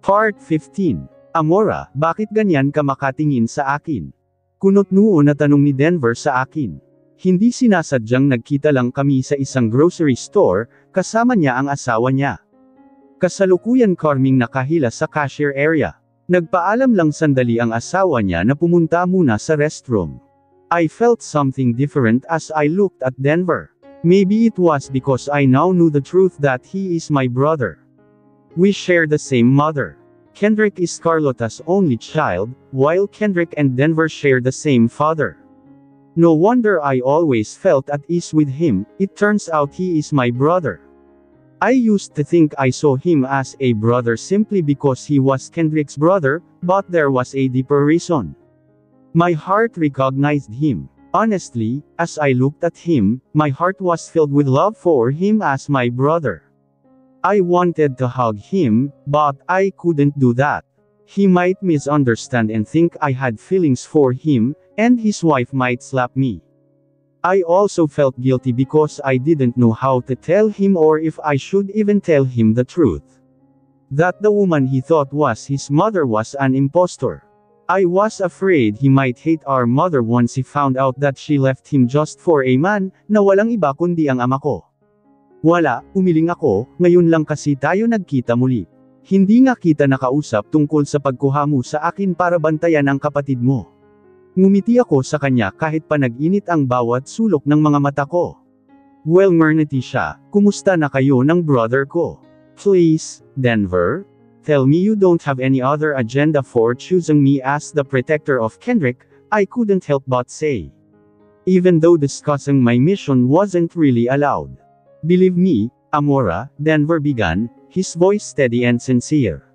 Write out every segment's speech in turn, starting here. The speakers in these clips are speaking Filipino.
Part 15. Amora, bakit ganyan ka makatingin sa akin? Kunot noo na tanong ni Denver sa akin. Hindi sinasadyang nagkita lang kami sa isang grocery store, kasama niya ang asawa niya. Kasalukuyan kaming nakahila sa cashier area. Nagpaalam lang sandali ang asawa niya na pumunta muna sa restroom. I felt something different as I looked at Denver. Maybe it was because I now knew the truth that he is my brother. We share the same mother. Kendrick is Carlota's only child, while Kendrick and Denver share the same father. No wonder I always felt at ease with him. It turns out he is my brother. I used to think I saw him as a brother simply because he was Kendrick's brother, but there was a deeper reason. My heart recognized him. Honestly, as I looked at him, my heart was filled with love for him as my brother. I wanted to hug him, but I couldn't do that. He might misunderstand and think I had feelings for him, and his wife might slap me. I also felt guilty because I didn't know how to tell him or if I should even tell him the truth. That the woman he thought was his mother was an impostor. I was afraid he might hate our mother once he found out that she left him just for a man, na walang iba kundi ang ama ko. Wala, umiling ako, ngayon lang kasi tayo nagkita muli. Hindi nga kita nakausap tungkol sa pagkuha mo sa akin para bantayan ang kapatid mo. Ngumiti ako sa kanya kahit pa nag-init ang bawat sulok ng mga mata ko. Well, ngerniti siya, kumusta na kayo ng brother ko? Please, Denver, tell me you don't have any other agenda for choosing me as the protector of Kendrick, I couldn't help but say. Even though discussing my mission wasn't really allowed. Believe me, Amora, Denver began, his voice steady and sincere.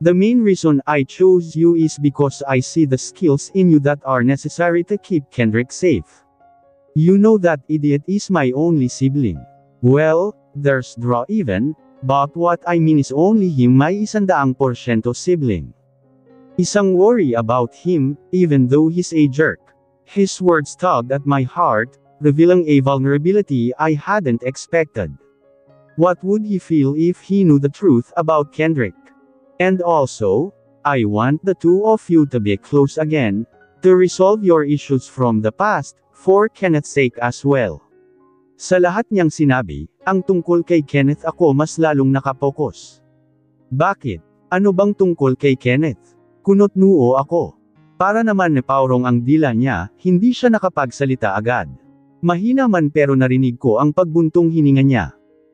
The main reason I chose you is because I see the skills in you that are necessary to keep Kendrick safe. You know that idiot is my only sibling. Well, there's draw even, but what I mean is only him may 100% sibling. Isang worry about him, even though he's a jerk. His words tugged at my heart, revealing a vulnerability I hadn't expected. What would he feel if he knew the truth about Kendrick? And also, I want the two of you to be close again, to resolve your issues from the past, for Kenneth's sake as well. Sa lahat niyang sinabi, ang tungkol kay Kenneth ako mas lalong nakapokus. Bakit? Ano bang tungkol kay Kenneth? Kunot noo ako. Para naman napaurong ang dila niya, hindi siya nakapagsalita agad. Mahina man pero narinig ko ang pagbuntong hininga niya.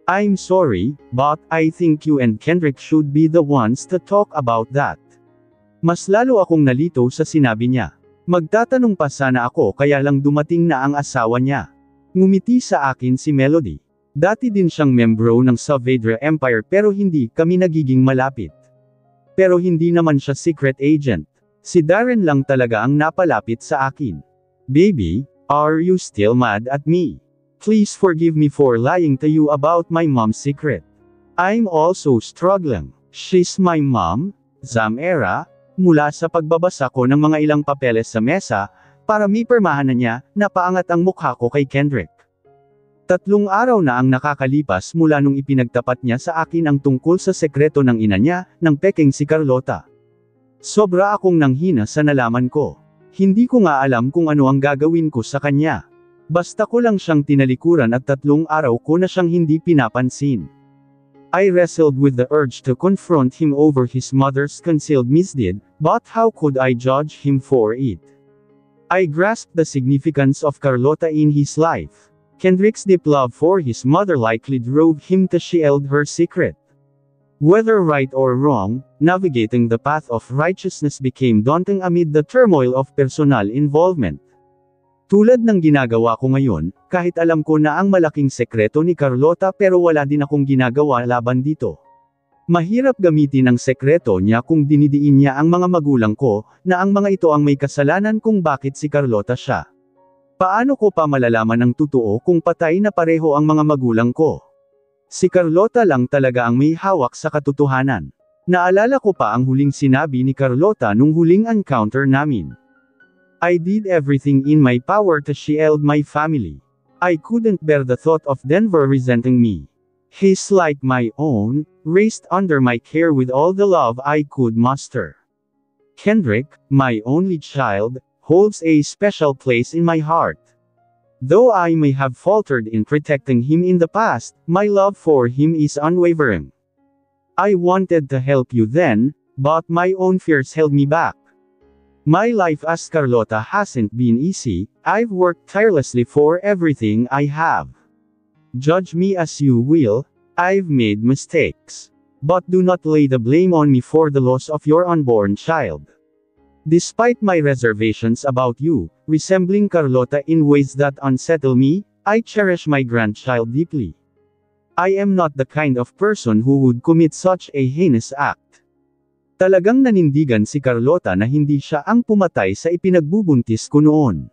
I'm sorry, but I think you and Kendrick should be the ones to talk about that. Mas lalo akong nalito sa sinabi niya. Magtatanong pa sana ako kaya lang dumating na ang asawa niya. Ngumiti sa akin si Melody. Dati din siyang membro ng Saavedra Empire pero hindi kami nagiging malapit. Pero hindi naman siya secret agent. Si Darren lang talaga ang napalapit sa akin. Baby, are you still mad at me? Please forgive me for lying to you about my mom's secret. I'm also struggling. She's my mom, Zamera, mula sa pagbabasa ko ng mga ilang papeles sa mesa, para may pirmahan na niya, napaangat ang mukha ko kay Kendrick. 3 araw na ang nakakalipas mula nung ipinagtapat niya sa akin ang tungkol sa sekreto ng ina niya, ng peking si Carlota. Sobra akong nanghina sa nalaman ko. Hindi ko nga alam kung ano ang gagawin ko sa kanya. Basta ko lang siyang tinalikuran at 3 araw ko na siyang hindi pinapansin. I wrestled with the urge to confront him over his mother's concealed misdeed, but how could I judge him for it? I grasped the significance of Carlota in his life. Kendrick's deep love for his mother likely drove him to shield her secret. Whether right or wrong, navigating the path of righteousness became daunting amid the turmoil of personal involvement. Tulad ng ginagawa ko ngayon, kahit alam ko na ang malaking sekreto ni Carlota pero wala din akong ginagawa laban dito. Mahirap gamitin ang sekreto niya kung dinidiin niya ang mga magulang ko, na ang mga ito ang may kasalanan kung bakit si Carlota siya. Paano ko pa malalaman ang totoo kung patay na pareho ang mga magulang ko? Si Carlota lang talaga ang may hawak sa katotohanan. Naalala ko pa ang huling sinabi ni Carlota nung huling encounter namin. I did everything in my power to shield my family. I couldn't bear the thought of Denver resenting me. He's like my own, raised under my care with all the love I could muster. Kendrick, my only child, holds a special place in my heart. Though I may have faltered in protecting him in the past, my love for him is unwavering. I wanted to help you then, but my own fears held me back. My life as Carlota hasn't been easy. I've worked tirelessly for everything I have. Judge me as you will, I've made mistakes. But do not lay the blame on me for the loss of your unborn child. Despite my reservations about you, resembling Carlota in ways that unsettle me, I cherish my grandchild deeply. I am not the kind of person who would commit such a heinous act. Talagang nanindigan si Carlota na hindi siya ang pumatay sa ipinagbubuntis ko noon.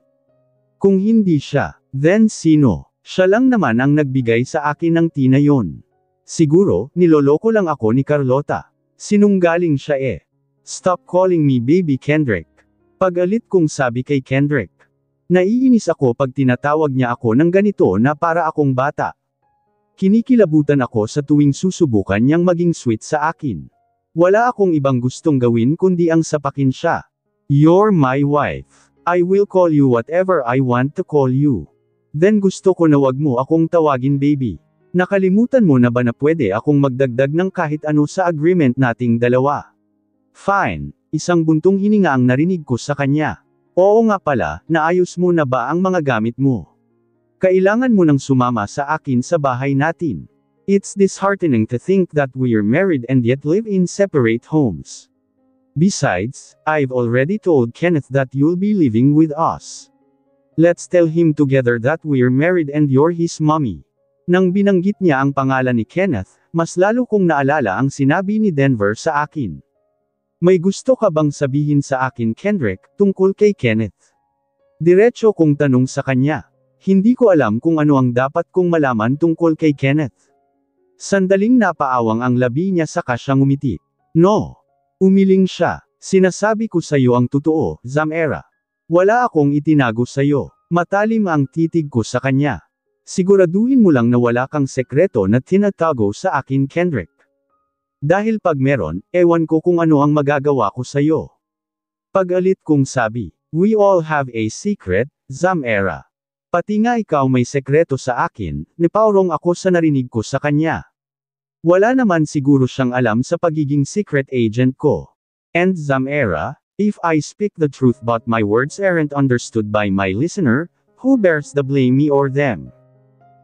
Kung hindi siya, then sino? Siya lang naman ang nagbigay sa akin ng tina yon. Siguro, niloloko lang ako ni Carlota. Sinunggaling siya eh. Stop calling me baby Kendrick. Pag-alit kong sabi kay Kendrick. Naiinis ako pag tinatawag niya ako ng ganito na para akong bata. Kinikilabutan ako sa tuwing susubukan niyang maging sweet sa akin. Wala akong ibang gustong gawin kundi ang sapakin siya. You're my wife. I will call you whatever I want to call you. Then gusto ko na wag mo akong tawagin baby. Nakalimutan mo na ba na pwede akong magdagdag ng kahit ano sa agreement nating dalawa? Fine, isang buntong hininga ang narinig ko sa kanya. Oo nga pala, naayos mo na ba ang mga gamit mo? Kailangan mo nang sumama sa akin sa bahay natin. It's disheartening to think that we're married and yet live in separate homes. Besides, I've already told Kenneth that you'll be living with us. Let's tell him together that we're married and you're his mommy. Nang binanggit niya ang pangalan ni Kenneth, mas lalo kong naalala ang sinabi ni Denver sa akin. May gusto ka bang sabihin sa akin Kendrick, tungkol kay Kenneth? Diretso kong tanong sa kanya. Hindi ko alam kung ano ang dapat kong malaman tungkol kay Kenneth. Sandaling napaawang ang labi niya saka siyang umiti. No. Umiling siya. Sinasabi ko sa iyo ang totoo, Zamera. Wala akong itinago sa iyo. Matalim ang titig ko sa kanya. Siguraduhin mo lang na wala kang sekreto na tinatago sa akin Kendrick. Dahil pag meron, ewan ko kung ano ang magagawa ko sa iyo. Pag-alit kong sabi, we all have a secret, Zamera. Pati nga ikaw may sekreto sa akin, nipaurong ako sa narinig ko sa kanya. Wala naman siguro siyang alam sa pagiging secret agent ko. And Zamera, if I speak the truth but my words aren't understood by my listener, who bears the blame, me or them?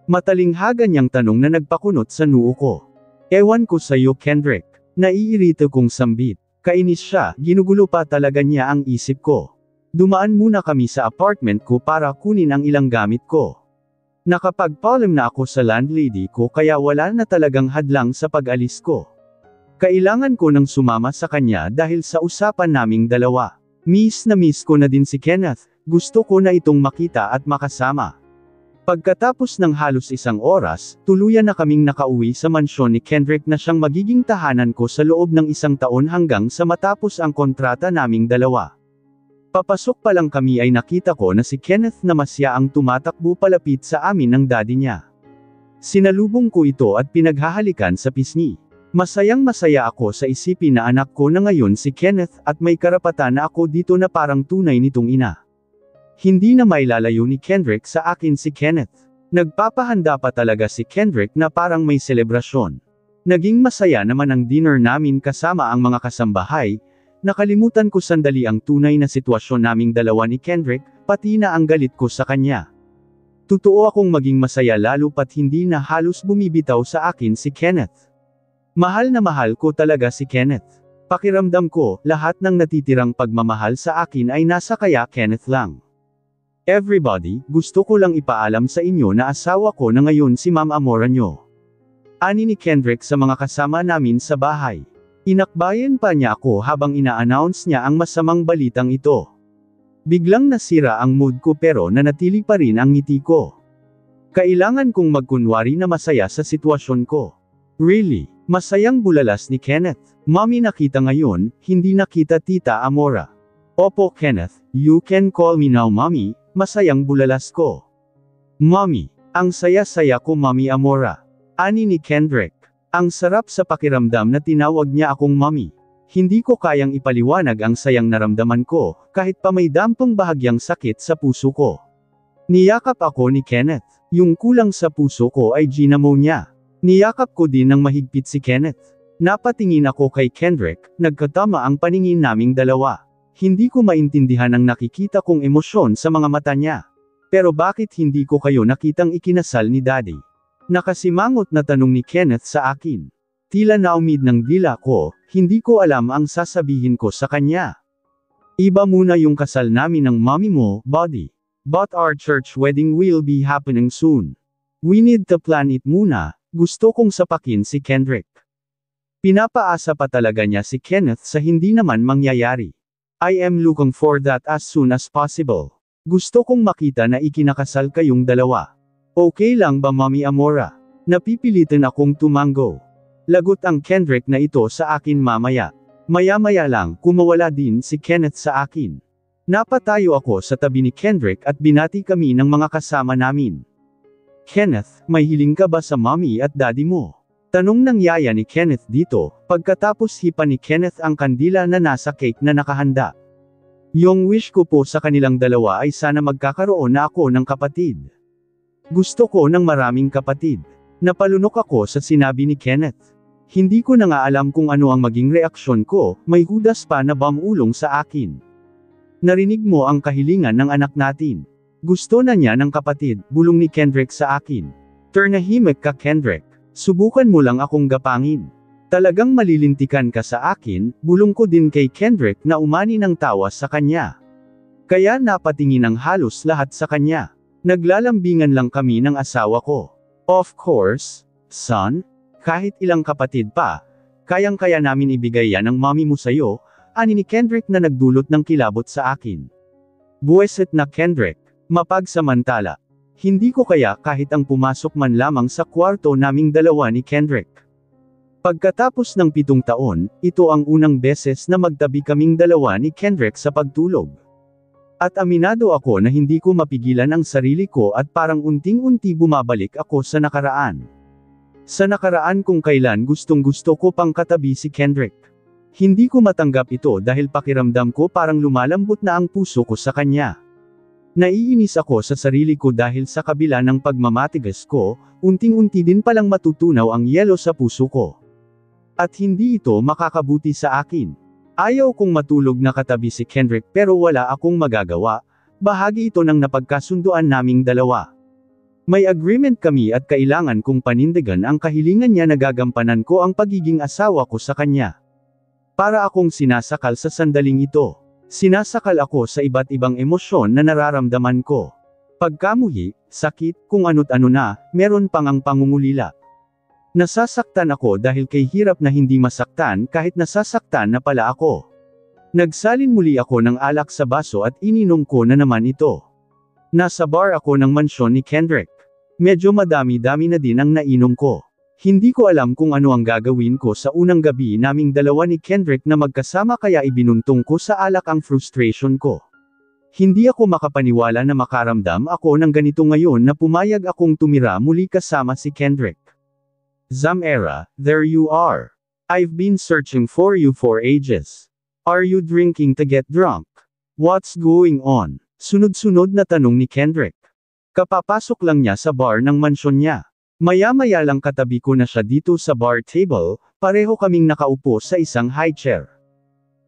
Matalinghaga niyang tanong na nagpakunot sa noo ko. Ewan ko sa iyo Kendrick. Naiirito kong sambit. Kainis siya, ginugulo pa talaga niya ang isip ko. Dumaan muna kami sa apartment ko para kunin ang ilang gamit ko. Nakapagpaalam na ako sa landlady ko kaya wala na talagang hadlang sa pag-alis ko. Kailangan ko nang sumama sa kanya dahil sa usapan naming dalawa. Miss na miss ko na din si Kenneth, gusto ko na itong makita at makasama. Pagkatapos ng halos isang oras, tuluyan na kaming nakauwi sa mansyon ni Kendrick na siyang magiging tahanan ko sa loob ng isang taon hanggang sa matapos ang kontrata naming dalawa. Papasok pa lang kami ay nakita ko na si Kenneth na masya ang tumatakbo palapit sa amin ng daddy niya. Sinalubong ko ito at pinaghahalikan sa pisngi. Masayang masaya ako sa isipin na anak ko na ngayon si Kenneth at may karapatan na ako dito na parang tunay nitong ina. Hindi na mailalayo ni Kendrick sa akin si Kenneth. Nagpapahanda pa talaga si Kendrick na parang may selebrasyon. Naging masaya naman ang dinner namin kasama ang mga kasambahay. Nakalimutan ko sandali ang tunay na sitwasyon naming dalawa ni Kendrick, pati na ang galit ko sa kanya. Totoo akong maging masaya lalo pat hindi na halos bumibitaw sa akin si Kenneth. Mahal na mahal ko talaga si Kenneth. Pakiramdam ko, lahat ng natitirang pagmamahal sa akin ay nasa kaya Kenneth lang. Everybody, gusto ko lang ipaalam sa inyo na asawa ko na ngayon si Ma'am Amora nyo. Ani ni Kendrick sa mga kasama namin sa bahay. Inakbayan pa niya ako habang ina-announce niya ang masamang balitang ito. Biglang nasira ang mood ko pero nanatili pa rin ang ngiti ko. Kailangan kong magkunwari na masaya sa sitwasyon ko. Really, masayang bulalas ni Kenneth. Mommy nakita ngayon, hindi nakita Tita Amora. Opo Kenneth, you can call me now Mommy. Masayang bulalas ko. Mommy, ang saya-saya ko Mommy Amora. Ani ni Kendrick. Ang sarap sa pakiramdam na tinawag niya akong mommy. Hindi ko kayang ipaliwanag ang sayang naramdaman ko, kahit pa may dampong bahagyang sakit sa puso ko. Niyakap ako ni Kenneth. Yung kulang sa puso ko ay pneumonia. Niyakap ko din ng mahigpit si Kenneth. Napatingin ako kay Kendrick, nagkatama ang paningin naming dalawa. Hindi ko maintindihan ang nakikita kong emosyon sa mga mata niya. Pero bakit hindi ko kayo nakitang ikinasal ni Daddy? Nakasimangot na tanong ni Kenneth sa akin. Tila naumid ng dila ko, hindi ko alam ang sasabihin ko sa kanya. Iba muna yung kasal namin ng mommy mo, buddy. But our church wedding will be happening soon. We need to plan it muna, gusto kong sapakin si Kendrick. Pinapaasa pa talaga niya si Kenneth sa hindi naman mangyayari. I am looking for that as soon as possible. Gusto kong makita na ikinakasal kayong dalawa. Okay lang ba Mommy Amora? Napipilitan akong tumango. Lagot ang Kendrick na ito sa akin mamaya. Maya-maya lang, kumawala din si Kenneth sa akin. Napatayo ako sa tabi ni Kendrick at binati kami ng mga kasama namin. Kenneth, may hiling ka ba sa mommy at daddy mo? Tanong ng yaya ni Kenneth dito, pagkatapos hipa ni Kenneth ang kandila na nasa cake na nakahanda. Yung wish ko po sa kanilang dalawa ay sana magkakaroon na ako ng kapatid. Gusto ko ng maraming kapatid. Napalunok ako sa sinabi ni Kenneth. Hindi ko na nga alam kung ano ang maging reaksyon ko, may hudas pa na bamulong sa akin. Narinig mo ang kahilingan ng anak natin. Gusto na niya ng kapatid, bulong ni Kendrick sa akin. Ternahimik ka Kendrick. Subukan mo lang akong gapangin. Talagang malilintikan ka sa akin, bulong ko din kay Kendrick na umani ng tawa sa kanya. Kaya napatingin ang halos lahat sa kanya. Naglalambingan lang kami ng asawa ko. Of course, son. Kahit ilang kapatid pa, kayang-kaya namin ibigay yan ng mommy mo sa'yo, ani ni Kendrick na nagdulot ng kilabot sa akin. Buweset na Kendrick, mapagsamantala. Hindi ko kaya kahit ang pumasok man lamang sa kwarto naming dalawa ni Kendrick. Pagkatapos ng 7 taon, ito ang unang beses na magtabi kaming dalawa ni Kendrick sa pagtulog. At aminado ako na hindi ko mapigilan ang sarili ko at parang unting-unti bumabalik ako sa nakaraan. Sa nakaraan kung kailan gustong-gusto ko pang katabi si Kendrick. Hindi ko matanggap ito dahil pakiramdam ko parang lumalambot na ang puso ko sa kanya. Naiinis ako sa sarili ko dahil sa kabila ng pagmamatigas ko, unting-unti din palang matutunaw ang yelo sa puso ko. At hindi ito makakabuti sa akin. Ayaw kong matulog na katabi si Kendrick pero wala akong magagawa, bahagi ito ng napagkasunduan naming dalawa. May agreement kami at kailangan kong panindigan ang kahilingan niya na gagampanan ko ang pagiging asawa ko sa kanya. Para akong sinasakal sa sandaling ito. Sinasakal ako sa iba't ibang emosyon na nararamdaman ko. Pagkamuhi, sakit, kung ano't ano na, meron pang ang pangungulila. Nasasaktan ako dahil kay hirap na hindi masaktan kahit nasasaktan na pala ako. Nagsalin muli ako ng alak sa baso at ininom ko na naman ito. Nasa bar ako ng mansyon ni Kendrick. Medyo madami-dami na din ang nainom ko. Hindi ko alam kung ano ang gagawin ko sa unang gabi naming dalawa ni Kendrick na magkasama kaya ibinuntong ko sa alak ang frustration ko. Hindi ako makapaniwala na makaramdam ako ng ganito ngayon na pumayag akong tumira muli kasama si Kendrick. Zamera, there you are. I've been searching for you for ages. Are you drinking to get drunk? What's going on? Sunod-sunod na tanong ni Kendrick. Kapapasok lang niya sa bar ng mansyon niya. Maya-maya lang katabi ko na siya dito sa bar table, pareho kaming nakaupo sa isang high chair.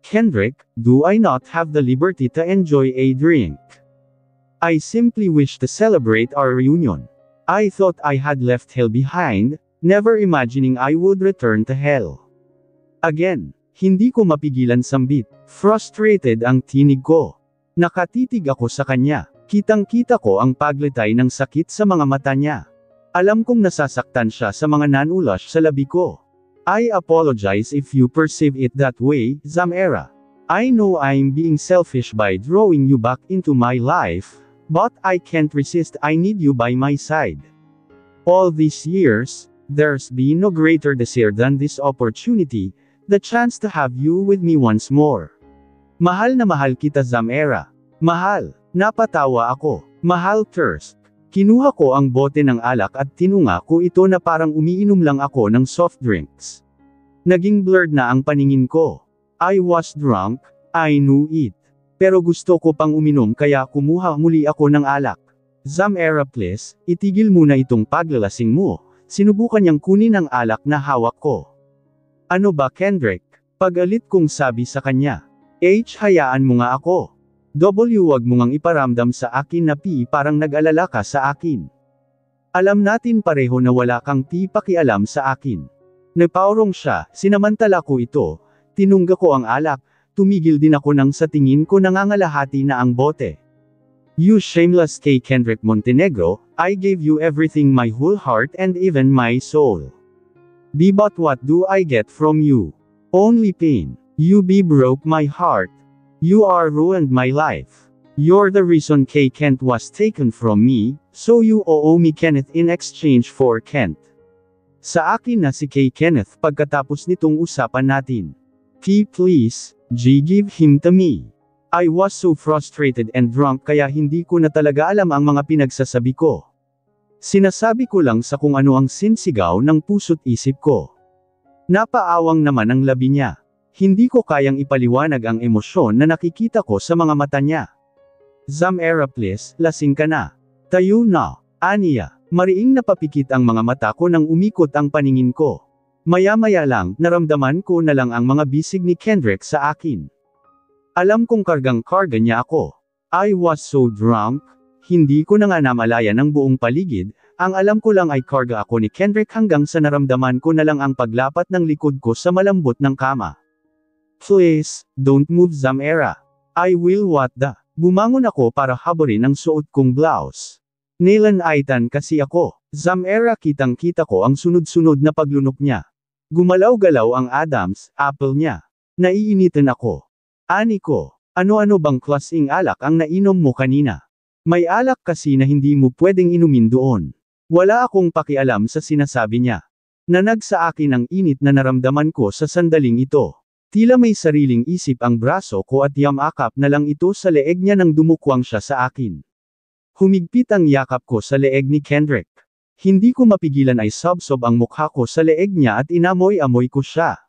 Kendrick, do I not have the liberty to enjoy a drink? I simply wish to celebrate our reunion. I thought I had left hell behind, never imagining I would return to hell. Again, hindi ko mapigilan sambit. Frustrated ang tinig ko. Nakatitig ako sa kanya. Kitang-kita ko ang paglitay ng sakit sa mga mata niya. Alam kong nasasaktan siya sa mga nanulash sa labi ko. I apologize if you perceive it that way, Zamera. I know I'm being selfish by drawing you back into my life, but I can't resist. I need you by my side. All these years, there's been no greater desire than this opportunity, the chance to have you with me once more. Mahal na mahal kita Zamera. Mahal. Napatawa ako. Mahal Thirst. Kinuha ko ang bote ng alak at tinunga ko ito na parang umiinom lang ako ng soft drinks. Naging blurred na ang paningin ko. I was drunk, I knew it. Pero gusto ko pang uminom kaya kumuha muli ako ng alak. Zamera please, itigil muna itong paglalasing mo. Sinubukan niyang kunin ang alak na hawak ko. Ano ba Kendrick? Pagalit kong sabi sa kanya. Hayaan mo nga ako. Wag mo ngang iparamdam sa akin na parang nag-alala ka sa akin. Alam natin pareho na wala kang pakialam sa akin. Nagpaurong siya, sinamantala ko ito, tinungga ko ang alak, tumigil din ako nang sa tingin ko nangangalahati na ang bote. You shameless K. Kendrick Montenegro, I gave you everything, my whole heart and even my soul. But what do I get from you? Only pain. You broke my heart. You are ruined my life. You're the reason K. Kent was taken from me, so you owe me Kenneth in exchange for Kent. Sa akin na si K. Kenneth pagkatapos nitong usapan natin. Please, give him to me. I was so frustrated and drunk kaya hindi ko na talaga alam ang mga pinagsasabi ko. Sinasabi ko lang sa kung ano ang sinsigaw ng puso't isip ko. Napaawang naman ang labi niya. Hindi ko kayang ipaliwanag ang emosyon na nakikita ko sa mga mata niya. Zamera please, lasing ka na. Tayo na. Aniya. Mariing napapikit ang mga mata ko nang umikot ang paningin ko. Maya-maya lang, naramdaman ko na lang ang mga bisig ni Kendrick sa akin. Alam kong kargang-karga niya ako. I was so drunk, hindi ko na nga namalayan ang buong paligid, ang alam ko lang ay karga ako ni Kendrick hanggang sa naramdaman ko na lang ang paglapat ng likod ko sa malambot ng kama. Please, don't move Zamera. I will what the. Bumangon ako para haborin ang suot kong blouse. Nilanaitan kasi ako. Zamera kitang-kita ko ang sunod-sunod na paglunok niya. Gumalaw-galaw ang Adam's apple niya. Naiinitan ako. Ani ko, ano-ano bang klaseng alak ang nainom mo kanina? May alak kasi na hindi mo pwedeng inumin doon. Wala akong pakialam sa sinasabi niya. Nanag sa akin ang init na naramdaman ko sa sandaling ito. Tila may sariling isip ang braso ko at yamakap na lang ito sa leeg niya nang dumukwang siya sa akin. Humigpit ang yakap ko sa leeg ni Kendrick. Hindi ko mapigilan ay sabsob ang mukha ko sa leeg niya at inamoy-amoy ko siya.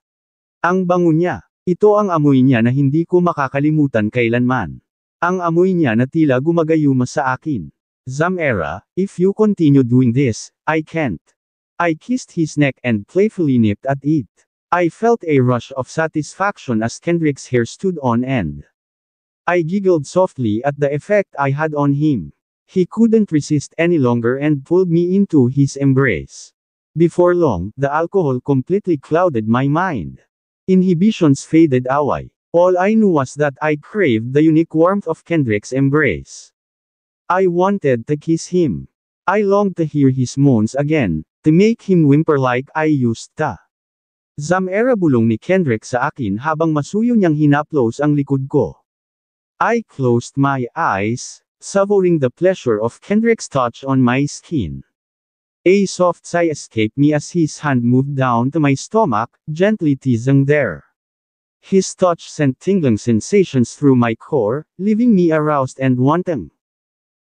Ang bango niya. Ito ang amoy niya na hindi ko makakalimutan kailanman. Ang amoy niya na tila gumagayuma sa akin. Zamera, if you continue doing this, I can't. I kissed his neck and playfully nipped at it. I felt a rush of satisfaction as Kendrick's hair stood on end. I giggled softly at the effect I had on him. He couldn't resist any longer and pulled me into his embrace. Before long, the alcohol completely clouded my mind. Inhibitions faded away. All I knew was that I craved the unique warmth of Kendrick's embrace. I wanted to kiss him. I longed to hear his moans again, to make him whimper like I used to. Zamera bulong ni Kendrick sa akin habang masuyo niyang hinaplos ang likod ko. I closed my eyes, savoring the pleasure of Kendrick's touch on my skin. A soft sigh escaped me as his hand moved down to my stomach, gently teasing there. His touch sent tingling sensations through my core, leaving me aroused and wanting.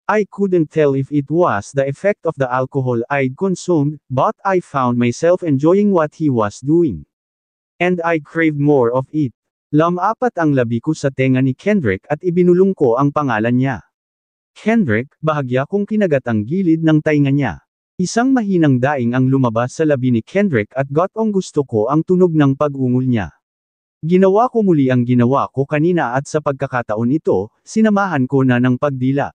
I couldn't tell if it was the effect of the alcohol I'd consumed, but I found myself enjoying what he was doing. And I craved more of it. Lamapat ang labi ko sa tenga ni Kendrick at ibinulong ko ang pangalan niya. Kendrick, bahagya kong kinagat ang gilid ng tainga niya. Isang mahinang daing ang lumabas sa labi ni Kendrick at gotong gusto ko ang tunog ng pag-ungol niya. Ginawa ko muli ang ginawa ko kanina at sa pagkakataon ito, sinamahan ko na ng pagdila.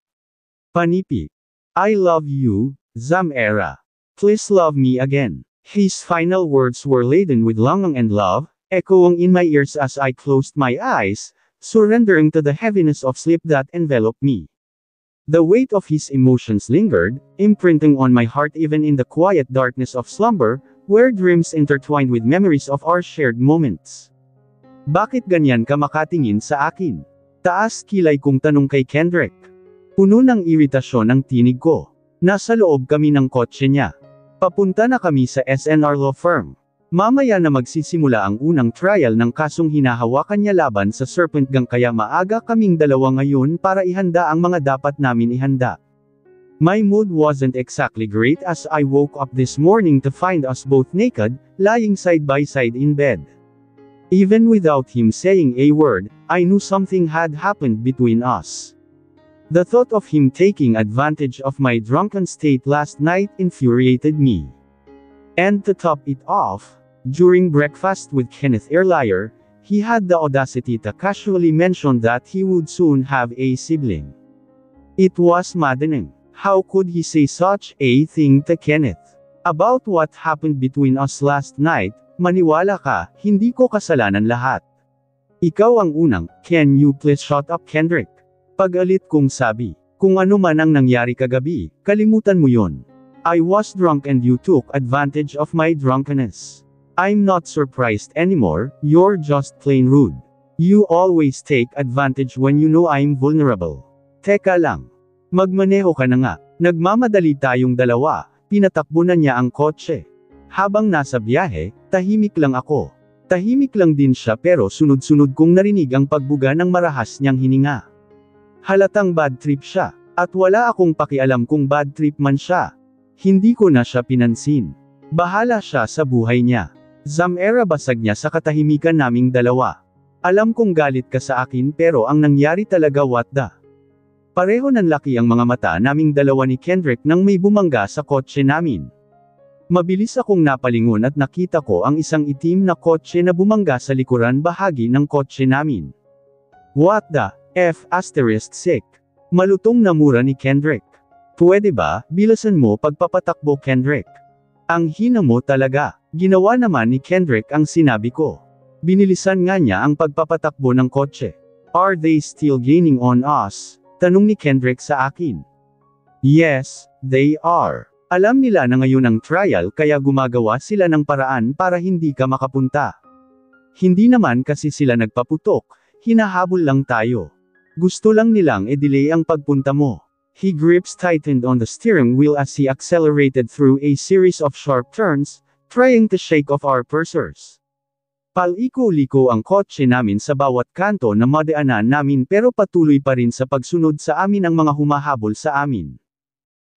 Panipi. I love you, Zamera. Please love me again. His final words were laden with longing and love, echoing in my ears as I closed my eyes, surrendering to the heaviness of sleep that enveloped me. The weight of his emotions lingered, imprinting on my heart even in the quiet darkness of slumber, where dreams intertwined with memories of our shared moments. Bakit ganyan ka makatingin sa akin? Taas kilay kong tanong kay Kendrick. Puno ng iritasyon ang tinig ko. Nasa loob kami ng kotse niya. Papunta na kami sa SNR Law Firm. Mamaya na magsisimula ang unang trial ng kasong hinahawakan niya laban sa Serpent Gang kaya maaga kaming dalawa ngayon para ihanda ang mga dapat namin ihanda. My mood wasn't exactly great as I woke up this morning to find us both naked, lying side by side in bed. Even without him saying a word, I knew something had happened between us. The thought of him taking advantage of my drunken state last night infuriated me. And to top it off, during breakfast with Kenneth earlier, he had the audacity to casually mention that he would soon have a sibling. It was maddening. How could he say such a thing to Kenneth? About what happened between us last night, maniwala ka, hindi ko kasalanan lahat. Ikaw ang unang, can you please shut up Kendrick? Pag-alit kong sabi, kung ano man ang nangyari kagabi, kalimutan mo yon. I was drunk and you took advantage of my drunkenness. I'm not surprised anymore, you're just plain rude. You always take advantage when you know I'm vulnerable. Teka lang. Magmaneho ka na nga. Nagmamadali tayong dalawa, pinatakbo na niya ang kotse. Habang nasa biyahe, tahimik lang ako. Tahimik lang din siya pero sunod-sunod kong narinig ang pagbuga ng marahas niyang hininga. Halatang bad trip siya, at wala akong pakialam kung bad trip man siya. Hindi ko na siya pinansin. Bahala siya sa buhay niya. Zamera basag niya sa katahimikan naming dalawa. Alam kong galit ka sa akin pero ang nangyari talaga what the. Pareho nanlaki ang mga mata naming dalawa ni Kendrick nang may bumangga sa kotse namin. Mabilis akong napalingon at nakita ko ang isang itim na kotse na bumangga sa likuran bahagi ng kotse namin. What the F***? Malutong na mura ni Kendrick. Pwede ba, bilasan mo pagpapatakbo Kendrick? Ang hina mo talaga. Ginawa naman ni Kendrick ang sinabi ko. Binilisan nga niya ang pagpapatakbo ng kotse. Are they still gaining on us? Tanong ni Kendrick sa akin. Yes, they are. Alam nila na ngayon ang trial kaya gumagawa sila ng paraan para hindi ka makapunta. Hindi naman kasi sila nagpaputok, hinahabol lang tayo. Gusto lang nilang i-delay ang pagpunta mo. He grips tightened on the steering wheel as he accelerated through a series of sharp turns, trying to shake off our pursuers. Paliko-liko ang kotse namin sa bawat kanto na madaanan namin pero patuloy pa rin sa pagsunod sa amin ang mga humahabol sa amin.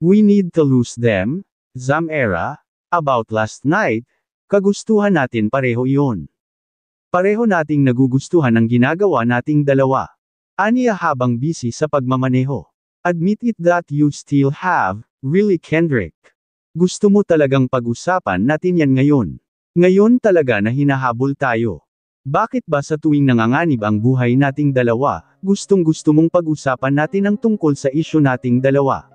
We need to lose them, Zamera. About last night, kagustuhan natin pareho iyon. Pareho nating nagugustuhan ang ginagawa nating dalawa. Aniya habang busy sa pagmamaneho. Admit it that you still have, really Kendrick. Gusto mo talagang pag-usapan natin yan ngayon. Ngayon talaga na hinahabol tayo. Bakit ba sa tuwing nanganganib ang buhay nating dalawa, gustong-gusto mong pag-usapan natin ang tungkol sa isyu nating dalawa?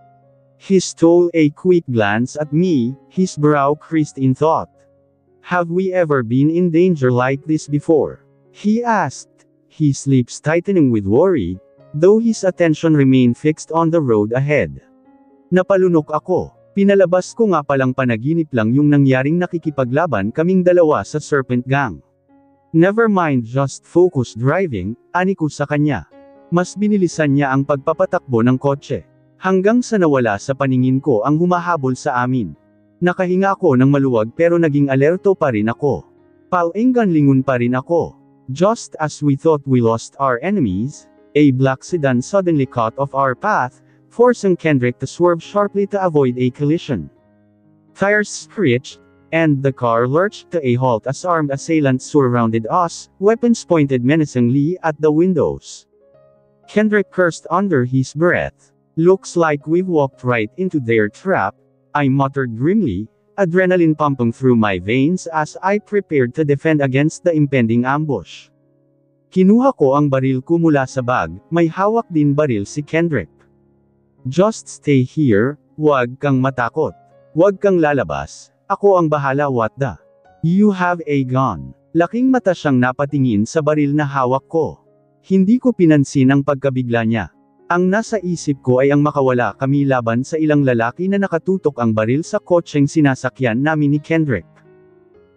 He stole a quick glance at me, his brow creased in thought. Have we ever been in danger like this before? He asked, his lips tightening with worry, though his attention remained fixed on the road ahead. Napalunok ako. Pinalabas ko nga palang panaginip lang yung nangyaring nakikipaglaban kaming dalawa sa Serpent Gang. Never mind just focus driving, ani ko sa kanya. Mas binilisan niya ang pagpapatakbo ng kotse. Hanggang sa nawala sa paningin ko ang humahabol sa amin. Nakahinga ako ng maluwag pero naging alerto pa rin ako. Painggan lingon pa rin ako. Just as we thought we lost our enemies, a black sedan suddenly cut off our path, forcing Kendrick to swerve sharply to avoid a collision. Tires screeched, and the car lurched to a halt as armed assailants surrounded us, weapons pointed menacingly at the windows. Kendrick cursed under his breath. Looks like we've walked right into their trap, I muttered grimly, adrenaline pumping through my veins as I prepared to defend against the impending ambush. Kinuha ko ang baril ko mula sa bag, may hawak din baril si Kendrick. Just stay here, wag kang matakot. Wag kang lalabas, ako ang bahala what the. You have a gun. Laking mata siyang napatingin sa baril na hawak ko. Hindi ko pinansin ang pagkabigla niya. Ang nasa isip ko ay ang makawala kami laban sa ilang lalaki na nakatutok ang baril sa kotseng sinasakyan namin ni Kendrick.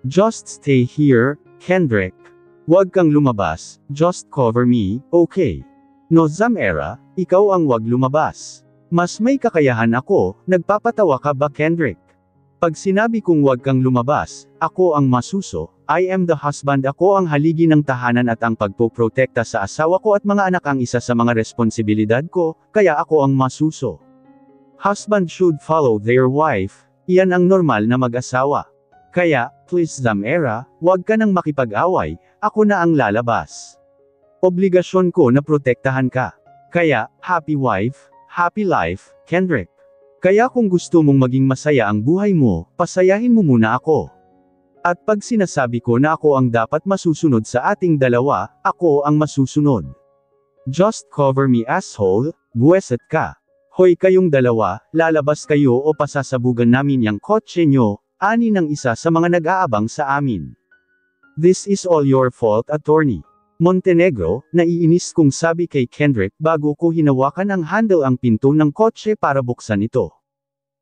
Just stay here, Kendrick. Wag kang lumabas, just cover me, okay? No Zamera, ikaw ang wag lumabas. Mas may kakayahan ako, nagpapatawa ka ba Kendrick? Pag sinabi kong wag kang lumabas, ako ang masuso, I am the husband, ako ang haligi ng tahanan at ang pagpoprotekta sa asawa ko at mga anak ang isa sa mga responsibilidad ko, kaya ako ang masuso. Husband should follow their wife, iyan ang normal na mag-asawa. Kaya, please Zamera, huwag ka nang makipag-away, ako na ang lalabas. Obligasyon ko na protektahan ka. Kaya, happy wife, happy life, Kendrick. Kaya kung gusto mong maging masaya ang buhay mo, pasayahin mo muna ako. At pag sinasabi ko na ako ang dapat masusunod sa ating dalawa, ako ang masusunod. Just cover me asshole, buweset ka. Hoy kayong dalawa, lalabas kayo o pasasabugan namin yang kotse nyo, ani ng isa sa mga nag-aabang sa amin. This is all your fault, Attorney Montenegro, naiinis kong sabi kay Kendrick bago ko hinawakan ang handle ang pinto ng kotse para buksan ito.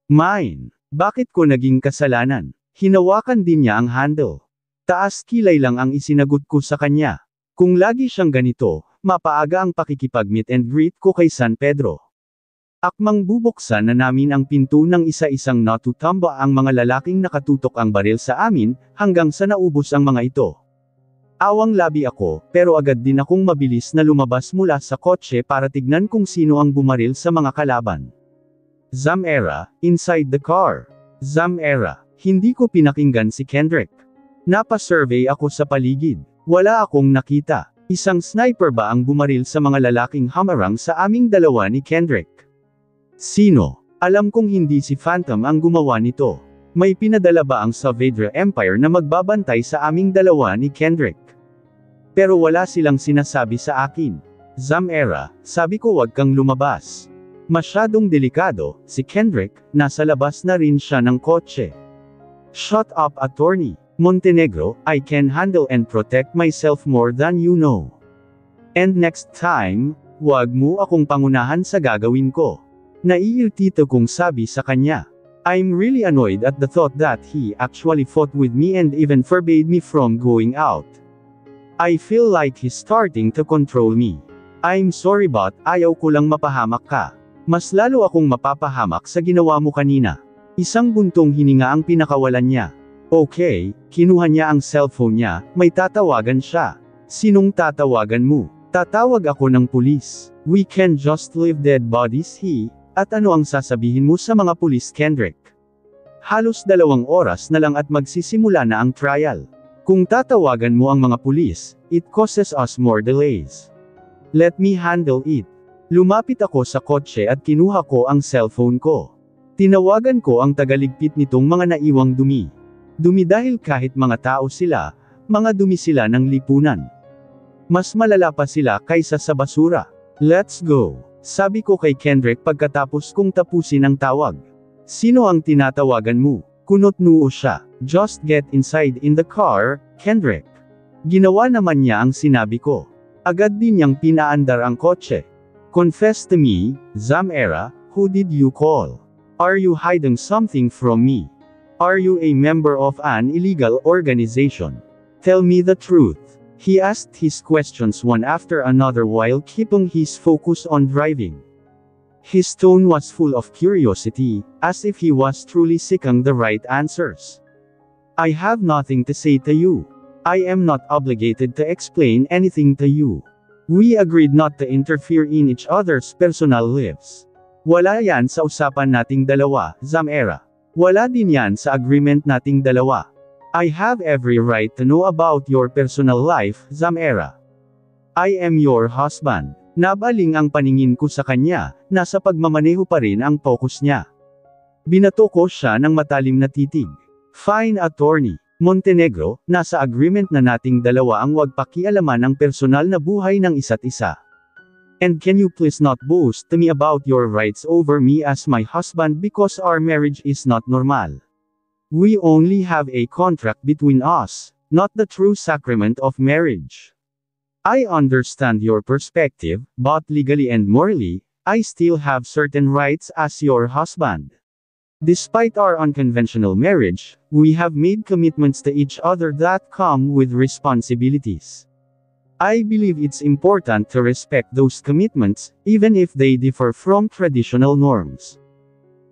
Mine. Bakit ko naging kasalanan? Hinawakan din niya ang handle. Taas kilay lang ang isinagot ko sa kanya. Kung lagi siyang ganito, mapaaga ang pakikipag-meet and greet ko kay San Pedro. Akmang bubuksan na namin ang pinto ng isa-isang natutamba ang mga lalaking nakatutok ang baril sa amin, hanggang sa naubos ang mga ito. Awang labi ako, pero agad din akong mabilis na lumabas mula sa kotse para tignan kung sino ang bumaril sa mga kalaban. Zamera, inside the car. Zamera, hindi ko pinakinggan si Kendrick. Napa-survey ako sa paligid. Wala akong nakita. Isang sniper ba ang bumaril sa mga lalaking hamarang sa aming dalawa ni Kendrick? Sino? Alam kong hindi si Phantom ang gumawa nito. May pinadala ba ang Saavedra Empire na magbabantay sa aming dalawa ni Kendrick? Pero wala silang sinasabi sa akin. Zamera, sabi ko wag kang lumabas. Masyadong delikado, si Kendrick, nasa labas na rin siya ng kotse. Shut up Attorney Montenegro, I can handle and protect myself more than you know. And next time, wag mo akong pangunahan sa gagawin ko. Naiirtito kong sabi sa kanya. I'm really annoyed at the thought that he actually fought with me and even forbade me from going out. I feel like he's starting to control me. I'm sorry but, ayaw ko lang mapahamak ka. Mas lalo akong mapapahamak sa ginawa mo kanina. Isang buntong hininga ang pinakawalan niya. Okay, kinuha niya ang cellphone niya, may tatawagan siya. Sinong tatawagan mo? Tatawag ako ng pulis. We can just leave dead bodies At ano ang sasabihin mo sa mga pulis Kendrick? Halos 2 oras na lang at magsisimula na ang trial. Kung tatawagan mo ang mga pulis, it causes us more delays. Let me handle it. Lumapit ako sa kotse at kinuha ko ang cellphone ko. Tinawagan ko ang tagaligpit nitong mga naiwang dumi. Dumi dahil kahit mga tao sila, mga dumi sila ng lipunan. Mas malala pa sila kaysa sa basura. Let's go. Sabi ko kay Kendrick pagkatapos kong tapusin ang tawag. Sino ang tinatawagan mo? Kunot-noo siya. Just get inside in the car, Kendrick. Ginawa naman niya ang sinabi ko. Agad din niyang pinaandar ang kotse. Confess to me, Zamera, who did you call? Are you hiding something from me? Are you a member of an illegal organization? Tell me the truth. He asked his questions one after another while keeping his focus on driving. His tone was full of curiosity, as if he was truly seeking the right answers. I have nothing to say to you. I am not obligated to explain anything to you. We agreed not to interfere in each other's personal lives. Wala yan sa usapan nating dalawa, Zamera. Wala din yan sa agreement nating dalawa. I have every right to know about your personal life, Zamera. I am your husband. Nabaling ang paningin ko sa kanya, nasa pagmamaneho pa rin ang focus niya. Binato ko siya ng matalim na titig. Fine Attorney Montenegro, nasa agreement na nating dalawa ang wag pakialaman ang personal na buhay ng isa't isa. And can you please not boast to me about your rights over me as my husband because our marriage is not normal. We only have a contract between us, not the true sacrament of marriage. I understand your perspective, but legally and morally, I still have certain rights as your husband. Despite our unconventional marriage, we have made commitments to each other that come with responsibilities. I believe it's important to respect those commitments, even if they differ from traditional norms.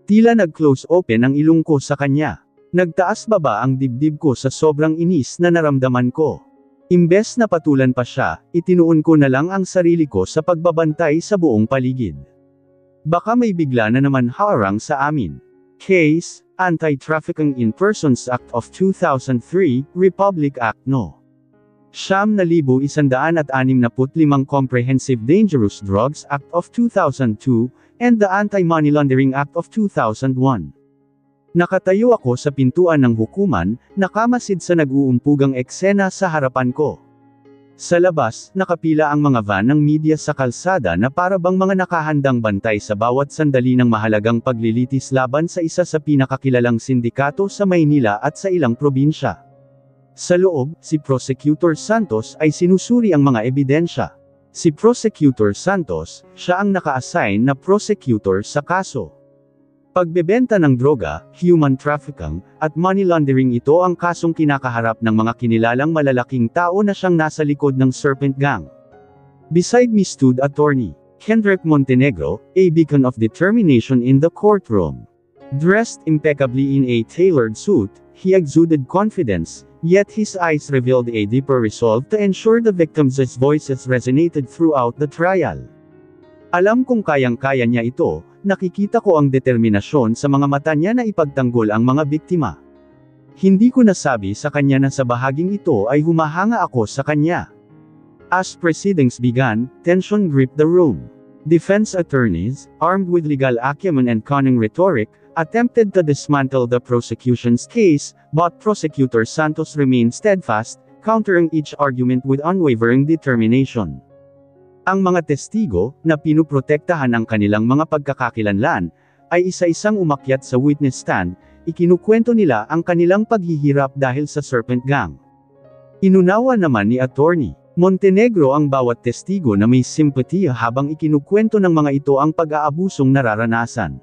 Tila nag-close open ang ilong ko sa kanya. Nagtaas baba ang dibdib ko sa sobrang inis na naramdaman ko. Imbes na patulan pa siya, itinuon ko na lang ang sarili ko sa pagbabantay sa buong paligid. Baka may bigla na naman harang sa amin. Case, Anti-Trafficking in Persons Act of 2003, Republic Act No. 9,165 Comprehensive Dangerous Drugs Act of 2002, and the Anti-Money Laundering Act of 2001. Nakatayo ako sa pintuan ng hukuman, nakamasid sa nag-uumpugang eksena sa harapan ko. Sa labas, nakapila ang mga van ng media sa kalsada na para bang mga nakahandang bantay sa bawat sandali ng mahalagang paglilitis laban sa isa sa pinakakilalang sindikato sa Maynila at sa ilang probinsya. Sa loob, si Prosecutor Santos ay sinusuri ang mga ebidensya. Si Prosecutor Santos, siya ang naka-assign na prosecutor sa kaso. Pagbebenta ng droga, human trafficking, at money laundering, ito ang kasong kinakaharap ng mga kinilalang malalaking tao na siyang nasa likod ng Serpent Gang. Beside me stood Attorney Kendrick Montenegro, a beacon of determination in the courtroom. Dressed impeccably in a tailored suit, he exuded confidence, yet his eyes revealed a deeper resolve to ensure the victims' voices resonated throughout the trial. Alam kong kayang-kaya niya ito. Nakikita ko ang determinasyon sa mga mata niya na ipagtanggol ang mga biktima. Hindi ko nasabi sa kanya na sa bahaging ito ay humahanga ako sa kanya. As proceedings began, tension gripped the room. Defense attorneys, armed with legal acumen and cunning rhetoric, attempted to dismantle the prosecution's case, but Prosecutor Santos remained steadfast, countering each argument with unwavering determination. Ang mga testigo, na pinuprotektahan ang kanilang mga pagkakakilanlan, ay isa-isang umakyat sa witness stand, ikinukwento nila ang kanilang paghihirap dahil sa Serpent Gang. Inunawa naman ni Attorney Montenegro ang bawat testigo na may simpatiya habang ikinukwento ng mga ito ang pag-aabusong nararanasan.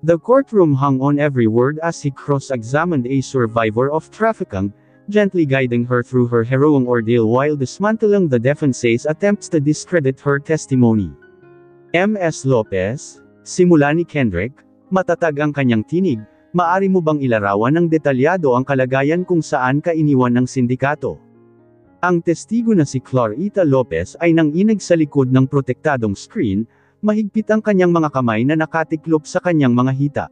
The courtroom hung on every word as he cross-examined a survivor of trafficking, gently guiding her through her harrowing ordeal while dismantling the defense's attempts to discredit her testimony. M.S. Lopez, simula ni Kendrick, matatag ang kanyang tinig, maari mo bang ilarawan ng detalyado ang kalagayan kung saan ka iniwan ng sindikato? Ang testigo na si Clarita Lopez ay nanginig sa likod ng protektadong screen, mahigpit ang kanyang mga kamay na nakatiklop sa kanyang mga hita.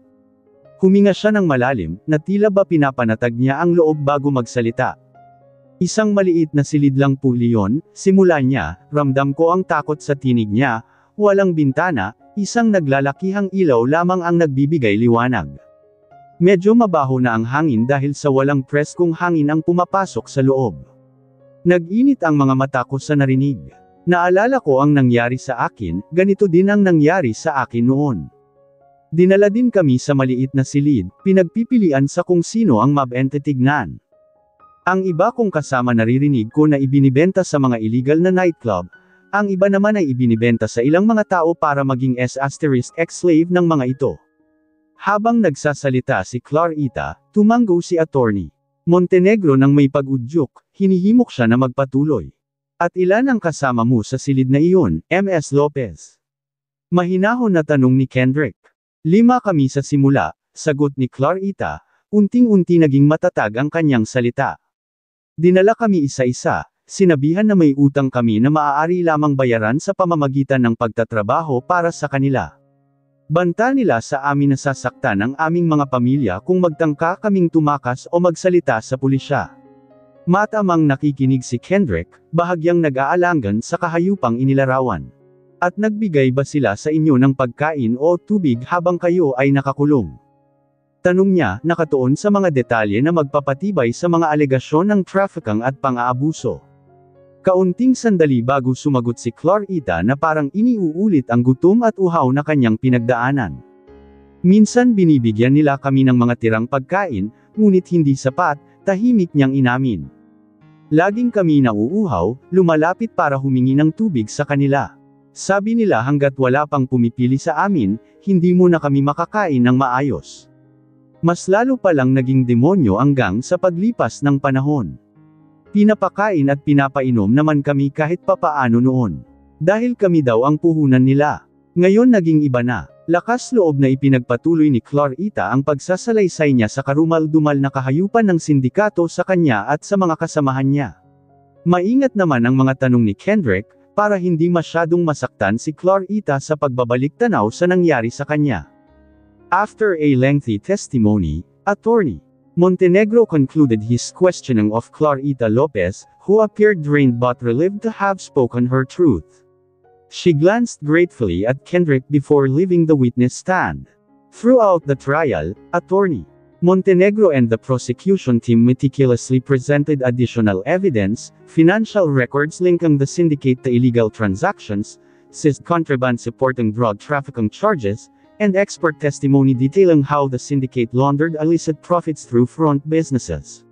Huminga siya ng malalim, na tila ba pinapanatag niya ang loob bago magsalita. Isang maliit na silid lang po iyon, simula niya, ramdam ko ang takot sa tinig niya, walang bintana, isang naglalakihang ilaw lamang ang nagbibigay liwanag. Medyo mabaho na ang hangin dahil sa walang preskong hangin ang pumapasok sa loob. Nag-init ang mga mata ko sa narinig. Naalala ko ang nangyari sa akin, ganito din ang nangyari sa akin noon. Dinala din kami sa maliit na silid, pinagpipilian sa kung sino ang mabentitignan. Ang iba kong kasama naririnig ko na ibinibenta sa mga illegal na nightclub, ang iba naman ay ibinibenta sa ilang mga tao para maging ex-slave ng mga ito. Habang nagsasalita si Clarita, tumanggo si Attorney Montenegro nang may pag-udyok, hinihimok siya na magpatuloy. At ilan ang kasama mo sa silid na iyon, M.S. Lopez? Mahinahon na tanong ni Kendrick. 5 kami sa simula, sagot ni Clarita, unting-unti naging matatag ang kanyang salita. Dinala kami isa-isa, sinabihan na may utang kami na maaari lamang bayaran sa pamamagitan ng pagtatrabaho para sa kanila. Banta nila sa amin na sasaktan ang aming mga pamilya kung magtangka kaming tumakas o magsalita sa pulisya. Matamang nakikinig si Kendrick, bahagyang nag-aalangan sa kahayupang inilarawan. At nagbigay ba sila sa inyo ng pagkain o tubig habang kayo ay nakakulong? Tanong niya, nakatuon sa mga detalye na magpapatibay sa mga alegasyon ng trafficking at pang-aabuso. Kaunting sandali bago sumagot si Clarita na parang iniuulit ang gutom at uhaw na kanyang pinagdaanan. Minsan binibigyan nila kami ng mga tirang pagkain, ngunit hindi sapat, tahimik niyang inamin. Laging kami nauuhaw, lumalapit para humingi ng tubig sa kanila. Sabi nila hanggat wala pang pumipili sa amin, hindi mo na kami makakain ng maayos. Mas lalo palang naging demonyo ang gang sa paglipas ng panahon. Pinapakain at pinapainom naman kami kahit papaano noon. Dahil kami daw ang puhunan nila. Ngayon naging iba na. Lakas loob na ipinagpatuloy ni Clarita ang pagsasalaysay niya sa karumal-dumal na kahayupan ng sindikato sa kanya at sa mga kasamahan niya. Maingat naman ang mga tanong ni Kendrick, para hindi masyadong masaktan si Clarita sa pagbabalik-tanaw sa nangyari sa kanya. After a lengthy testimony, Attorney Montenegro concluded his questioning of Clarita Lopez, who appeared drained but relieved to have spoken her truth. She glanced gratefully at Kendrick before leaving the witness stand. Throughout the trial, Attorney Montenegro and the prosecution team meticulously presented additional evidence, financial records linking the syndicate to illegal transactions, seized contraband supporting drug trafficking charges, and expert testimony detailing how the syndicate laundered illicit profits through front businesses.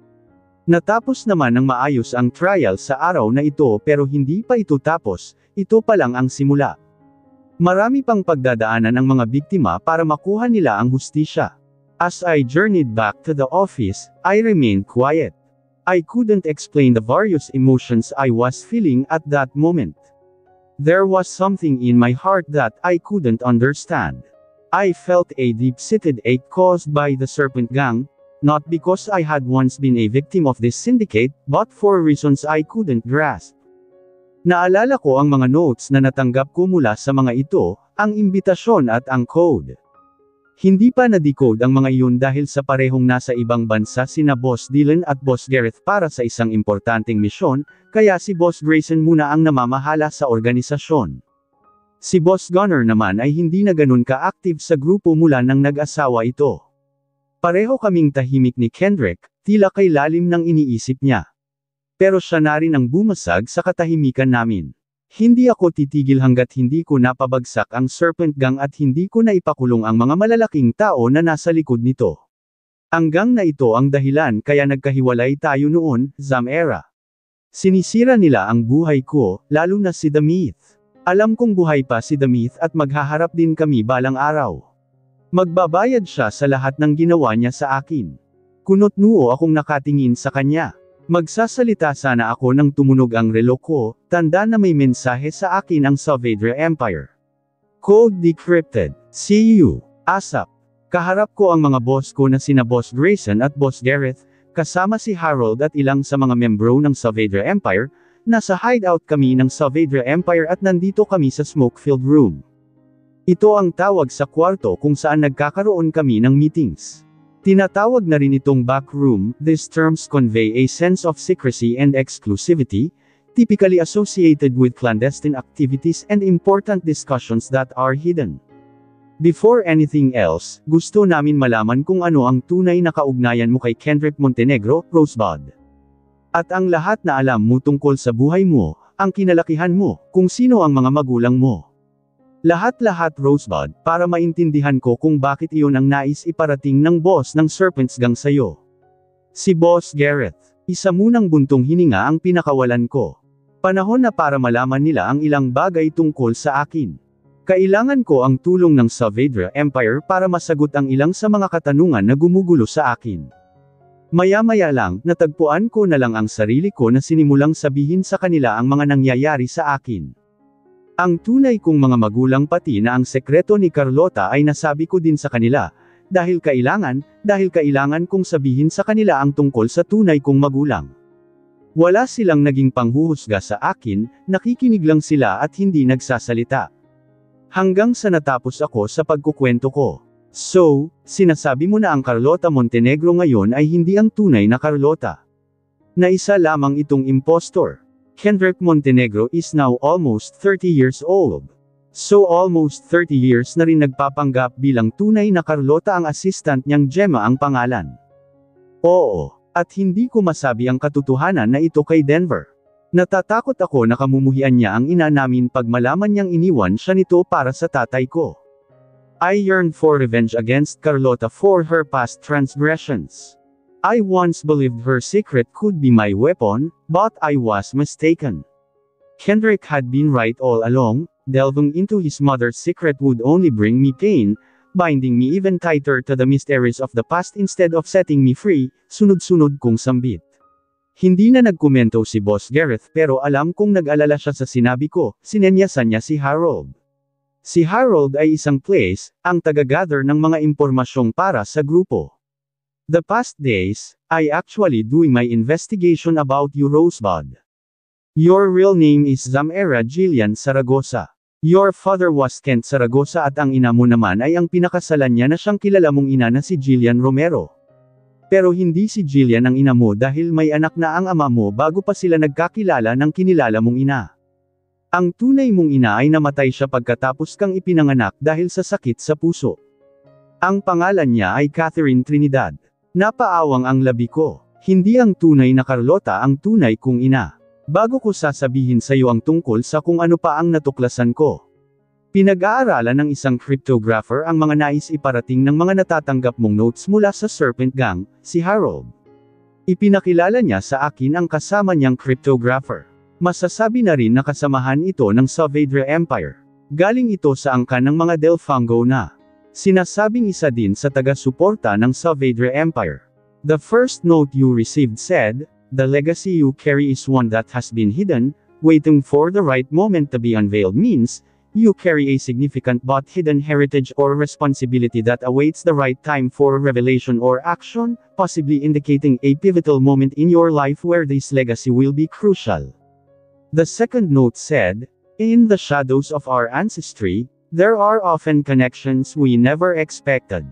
Natapos naman ng maayos ang trial sa araw na ito pero hindi pa ito tapos, ito pa lang ang simula. Marami pang pagdadaanan ang mga biktima para makuha nila ang hustisya. As I journeyed back to the office, I remained quiet. I couldn't explain the various emotions I was feeling at that moment. There was something in my heart that I couldn't understand. I felt a deep-seated ache caused by the Serpent Gang, not because I had once been a victim of this syndicate, but for reasons I couldn't grasp. Naalala ko ang mga notes na natanggap ko mula sa mga ito, ang imbitasyon at ang code. Hindi pa na-decode ang mga iyon dahil sa parehong nasa ibang bansa sina Boss Dylan at Boss Gareth para sa isang importanteng misyon, kaya si Boss Grayson muna ang namamahala sa organisasyon. Si Boss Gunner naman ay hindi na ganun ka-active sa grupo mula nang nag-asawa ito. Pareho kaming tahimik ni Kendrick, tila kay lalim ng iniisip niya. Pero siya na rin ang bumasag sa katahimikan namin. Hindi ako titigil hanggat hindi ko napabagsak ang Serpent Gang at hindi ko naipakulong ang mga malalaking tao na nasa likod nito. Ang gang na ito ang dahilan kaya nagkahiwalay tayo noon, Zamera. Sinisira nila ang buhay ko, lalo na si The Myth. Alam kong buhay pa si The Myth at maghaharap din kami balang araw. Magbabayad siya sa lahat ng ginawa niya sa akin. Kunot-noo akong nakatingin sa kanya. Magsasalita sana ako nang tumunog ang relo ko, tanda na may mensahe sa akin ang Saavedra Empire. Code decrypted. See you. ASAP. Kaharap ko ang mga boss ko na sina Boss Grayson at Boss Gareth, kasama si Harold at ilang sa mga membro ng Saavedra Empire. Nasa hideout kami ng Saavedra Empire at nandito kami sa smoke-filled room. Ito ang tawag sa kwarto kung saan nagkakaroon kami ng meetings. Tinatawag na rin itong back room. These terms convey a sense of secrecy and exclusivity, typically associated with clandestine activities and important discussions that are hidden. Before anything else, gusto namin malaman kung ano ang tunay na kaugnayan mo kay Kendrick Montenegro, Rosebud. At ang lahat na alam mo tungkol sa buhay mo, ang kinalakihan mo, kung sino ang mga magulang mo. Lahat-lahat Rosebud, para maintindihan ko kung bakit iyon ang nais iparating ng boss ng Serpents Gang sa'yo. Si Boss Gareth, isa munang buntong hininga ang pinakawalan ko. Panahon na para malaman nila ang ilang bagay tungkol sa akin. Kailangan ko ang tulong ng Saavedra Empire para masagot ang ilang sa mga katanungan na gumugulo sa akin. Maya-maya lang, natagpuan ko na lang ang sarili ko na sinimulang sabihin sa kanila ang mga nangyayari sa akin. Ang tunay kong mga magulang pati na ang sekreto ni Carlota ay nasabi ko din sa kanila, dahil kailangan kong sabihin sa kanila ang tungkol sa tunay kong magulang. Wala silang naging panghuhusga sa akin, nakikinig lang sila at hindi nagsasalita. Hanggang sa natapos ako sa pagkukwento ko. So, sinasabi mo na ang Carlota Montenegro ngayon ay hindi ang tunay na Carlota. Na isa lamang itong impostor. Kendrick Montenegro is now almost 30 years old. So almost 30 years na rin nagpapanggap bilang tunay na Carlota ang assistant niyang Gemma ang pangalan. Oo, at hindi ko masabi ang katotohanan na ito kay Denver. Natatakot ako na kamumuhian niya ang ina namin pag malaman niyang iniwan siya nito para sa tatay ko. I yearned for revenge against Carlota for her past transgressions. I once believed her secret could be my weapon, but I was mistaken. Kendrick had been right all along. Delving into his mother's secret would only bring me pain, binding me even tighter to the mysteries of the past instead of setting me free, sunod-sunod kong sambit. Hindi na nagkomento si Boss Gareth pero alam kong nag-alala siya sa sinabi ko, sinenyasan niya si Harold. Si Harold ay isang place, ang taga-gather ng mga impormasyong para sa grupo. The past days, I actually doing my investigation about you Rosebud. Your real name is Zamera Jillian Zaragoza. Your father was Kent Zaragoza at ang ina mo naman ay ang pinakasalan niya na siyang kilala mong ina na si Jillian Romero. Pero hindi si Jillian ang ina mo dahil may anak na ang ama mo bago pa sila nagkakilala ng kinilala mong ina. Ang tunay mong ina ay namatay siya pagkatapos kang ipinanganak dahil sa sakit sa puso. Ang pangalan niya ay Catherine Trinidad. Napaawang ang labi ko. Hindi ang tunay na Carlota ang tunay kong ina. Bago ko sasabihin sa iyo ang tungkol sa kung ano pa ang natuklasan ko. Pinag-aaralan ng isang cryptographer ang mga nais iparating ng mga natatanggap mong notes mula sa Serpent Gang, si Harold. Ipinakilala niya sa akin ang kasama niyang cryptographer. Masasabi na rin na kasamahan ito ng Saavedra Empire. Galing ito sa angkan ng mga Delfango na sinasabing isa din sa taga-suporta ng Saavedra Empire. The first note you received said, "The legacy you carry is one that has been hidden, waiting for the right moment to be unveiled means, you carry a significant but hidden heritage or responsibility that awaits the right time for revelation or action, possibly indicating a pivotal moment in your life where this legacy will be crucial." The second note said, "In the shadows of our ancestry, there are often connections we never expected.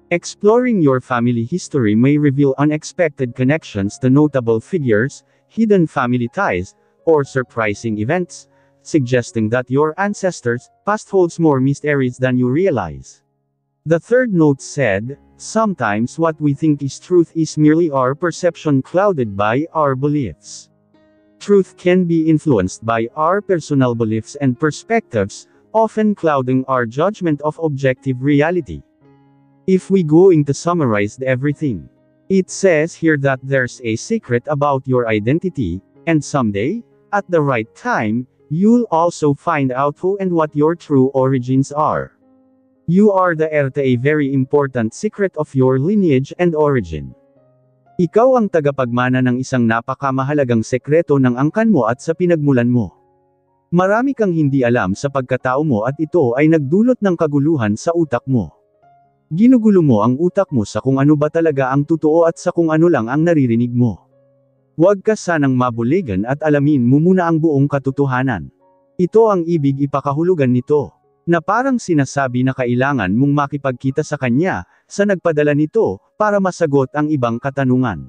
Exploring your family history may reveal unexpected connections to notable figures, hidden family ties, or surprising events, suggesting that your ancestors' past holds more mysteries than you realize." The third note said, "Sometimes what we think is truth is merely our perception clouded by our beliefs. Truth can be influenced by our personal beliefs and perspectives, often clouding our judgment of objective reality." If we going to summarize everything, it says here that there's a secret about your identity, and someday, at the right time, you'll also find out who and what your true origins are. You are the heir to a very important secret of your lineage and origin. Ikaw ang tagapagmana ng isang napakamahalagang sekreto ng angkan mo at sa pinagmulan mo. Marami kang hindi alam sa pagkatao mo at ito ay nagdulot ng kaguluhan sa utak mo. Ginugulo mo ang utak mo sa kung ano ba talaga ang totoo at sa kung ano lang ang naririnig mo. Huwag ka sanang mabuligan at alamin mo muna ang buong katotohanan. Ito ang ibig ipakahulugan nito, na parang sinasabi na kailangan mong makipagkita sa kanya, sa nagpadala nito, para masagot ang ibang katanungan.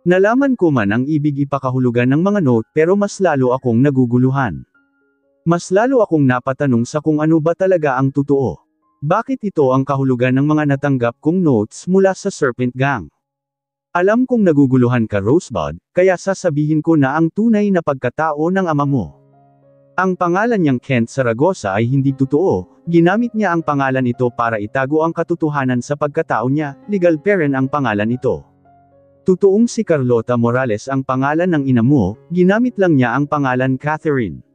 Nalaman ko man ang ibig ipakahulugan ng mga note pero mas lalo akong naguguluhan. Mas lalo akong napatanong sa kung ano ba talaga ang totoo. Bakit ito ang kahulugan ng mga natanggap kong notes mula sa Serpent Gang? Alam kong naguguluhan ka, Rosebud, kaya sasabihin ko na ang tunay na pagkatao ng ama mo. Ang pangalan niyang Kent Zaragoza ay hindi totoo, ginamit niya ang pangalan ito para itago ang katotohanan sa pagkatao niya, legal parent ang pangalan ito. Totoong si Carlota Morales ang pangalan ng ina mo, ginamit lang niya ang pangalan Catherine.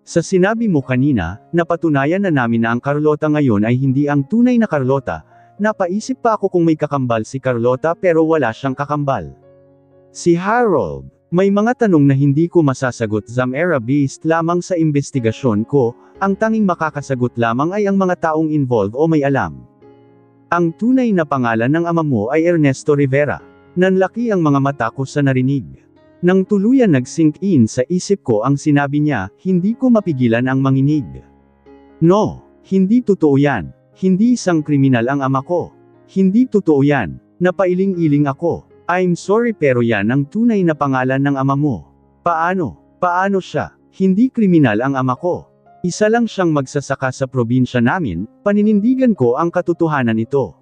Sa sinabi mo kanina, napatunayan na namin na ang Carlota ngayon ay hindi ang tunay na Carlota. Napaisip pa ako kung may kakambal si Carlota pero wala siyang kakambal. Si Harold. May mga tanong na hindi ko masasagot, Zamera, based lamang sa investigasyon ko, ang tanging makakasagot lamang ay ang mga taong involved o may alam. Ang tunay na pangalan ng ama mo ay Ernesto Rivera. Nanlaki ang mga mata ko sa narinig. Nang tuluyan nag-sink in sa isip ko ang sinabi niya, hindi ko mapigilan ang manginig. No, hindi totoo yan. Hindi isang kriminal ang ama ko. Hindi totoo yan. Napailing-iling ako. I'm sorry pero yan ang tunay na pangalan ng ama mo. Paano? Paano siya? Hindi kriminal ang ama ko. Isa lang siyang magsasaka sa probinsya namin, paninindigan ko ang katotohanan ito.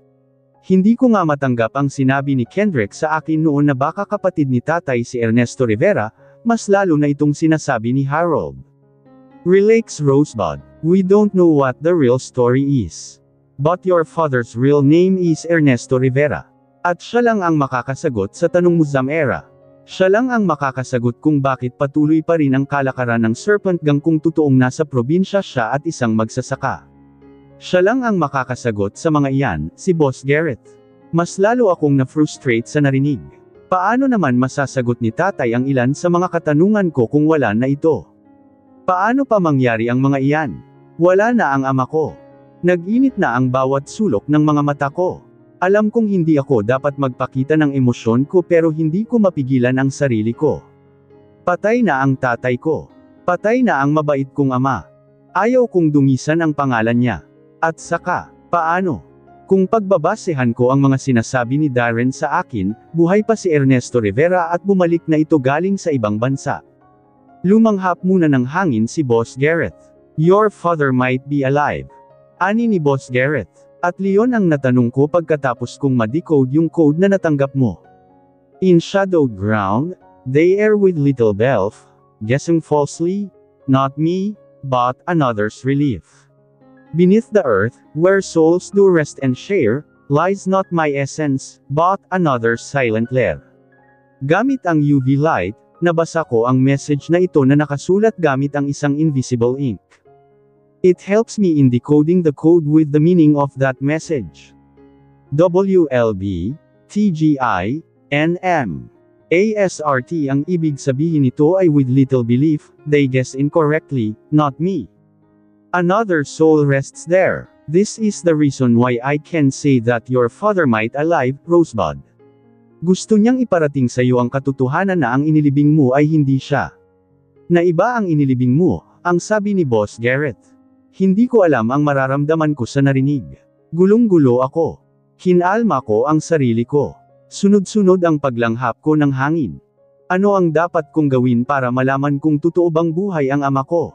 Hindi ko nga matanggap ang sinabi ni Kendrick sa akin noon na baka kapatid ni tatay si Ernesto Rivera, mas lalo na itong sinasabi ni Harold. Relax, Rosebud. We don't know what the real story is. But your father's real name is Ernesto Rivera. At siya lang ang makakasagot sa tanong mo, Zamera. Siya lang ang makakasagot kung bakit patuloy pa rin ang kalakaran ng Serpent Gang kung totoong nasa probinsya siya at isang magsasaka. Siya lang ang makakasagot sa mga iyan, si Boss Garrett. Mas lalo akong na-frustrate sa narinig. Paano naman masasagot ni tatay ang ilan sa mga katanungan ko kung wala na ito? Paano pa mangyari ang mga iyan? Wala na ang ama ko. Nag-init na ang bawat sulok ng mga mata ko. Alam kong hindi ako dapat magpakita ng emosyon ko pero hindi ko mapigilan ang sarili ko. Patay na ang tatay ko. Patay na ang mabait kong ama. Ayaw kong dungisan ang pangalan niya. At saka, paano? Kung pagbabasehan ko ang mga sinasabi ni Darren sa akin, buhay pa si Ernesto Rivera at bumalik na ito galing sa ibang bansa. Lumanghap muna ng hangin si Boss Gareth. Your father might be alive. Ani ni Boss Gareth. At Leon ang natanong ko pagkatapos kong ma-decode yung code na natanggap mo. In shadowed ground, they err with little belf, guessing falsely, not me, but another's relief. Beneath the earth, where souls do rest and share, lies not my essence, but another's silent lair. Gamit ang UV light, nabasa ko ang message na ito na nakasulat gamit ang isang invisible ink. It helps me in decoding the code with the meaning of that message. WLB, TGI, NM. ASRT ang ibig sabihin nito ay with little belief, they guess incorrectly, not me. Another soul rests there. This is the reason why I can say that your father might alive, Rosebud. Gusto niyang iparating sa iyo ang katotohanan na ang inilibing mo ay hindi siya. Na iba ang inilibing mo, ang sabi ni Boss Gareth. Hindi ko alam ang mararamdaman ko sa narinig. Gulong-gulo ako. Kinalma ko ang sarili ko. Sunod-sunod ang paglanghap ko ng hangin. Ano ang dapat kong gawin para malaman kung totoo bang buhay ang ama ko?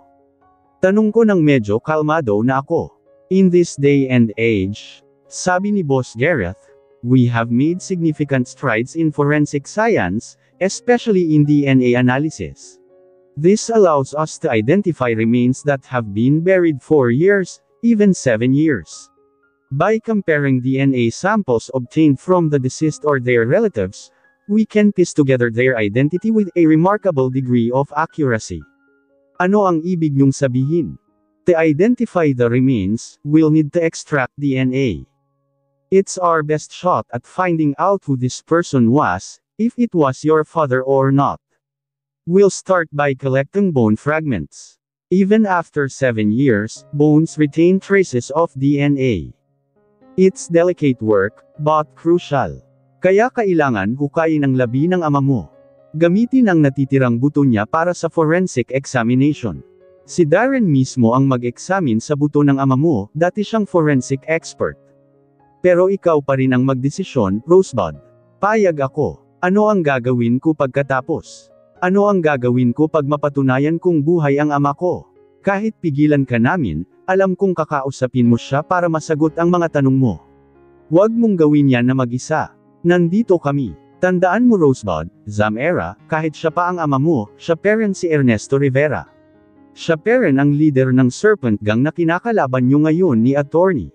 Tanong ko nang medyo kalmado na ako. In this day and age, sabi ni Boss Gareth, we have made significant strides in forensic science, especially in DNA analysis. This allows us to identify remains that have been buried for years, even 7 years. By comparing DNA samples obtained from the deceased or their relatives, we can piece together their identity with a remarkable degree of accuracy. Ano ang ibig niyong sabihin? To identify the remains, we'll need to extract DNA. It's our best shot at finding out who this person was, if it was your father or not. We'll start by collecting bone fragments. Even after 7 years, bones retain traces of DNA. It's delicate work, but crucial. Kaya kailangan hukayin ang labi ng ama mo. Gamitin ang natitirang buto niya para sa forensic examination. Si Darren mismo ang mag-examine sa buto ng ama mo, dati siyang forensic expert. Pero ikaw pa rin ang magdesisyon, Rosebud. Payag ako. Ano ang gagawin ko pagkatapos? Ano ang gagawin ko pag mapatunayan kong buhay ang ama ko? Kahit pigilan ka namin, alam kong kakausapin mo siya para masagot ang mga tanong mo. Huwag mong gawin yan na mag-isa. Nandito kami. Tandaan mo Rosebud, Zamera, kahit siya pa ang ama mo, siya pa rin si Ernesto Rivera. Siya pa rin ang leader ng Serpent Gang na kinakalaban nyo ngayon ni Attorney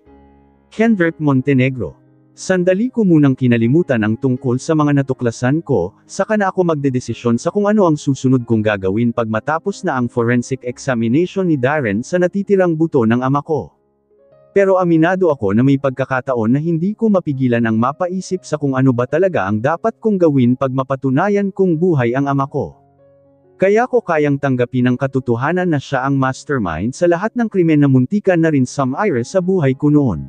Kendrick Montenegro. Sandali ko munang kinalimutan ang tungkol sa mga natuklasan ko, saka na ako magdedesisyon sa kung ano ang susunod kong gagawin pag matapos na ang forensic examination ni Darren sa natitirang buto ng ama ko. Pero aminado ako na may pagkakataon na hindi ko mapigilan ang mapaisip sa kung ano ba talaga ang dapat kong gawin pag mapatunayan kong buhay ang ama ko. Kaya ko kayang tanggapin ang katotohanan na siya ang mastermind sa lahat ng krimen na muntikan na rin sumire sa buhay ko noon.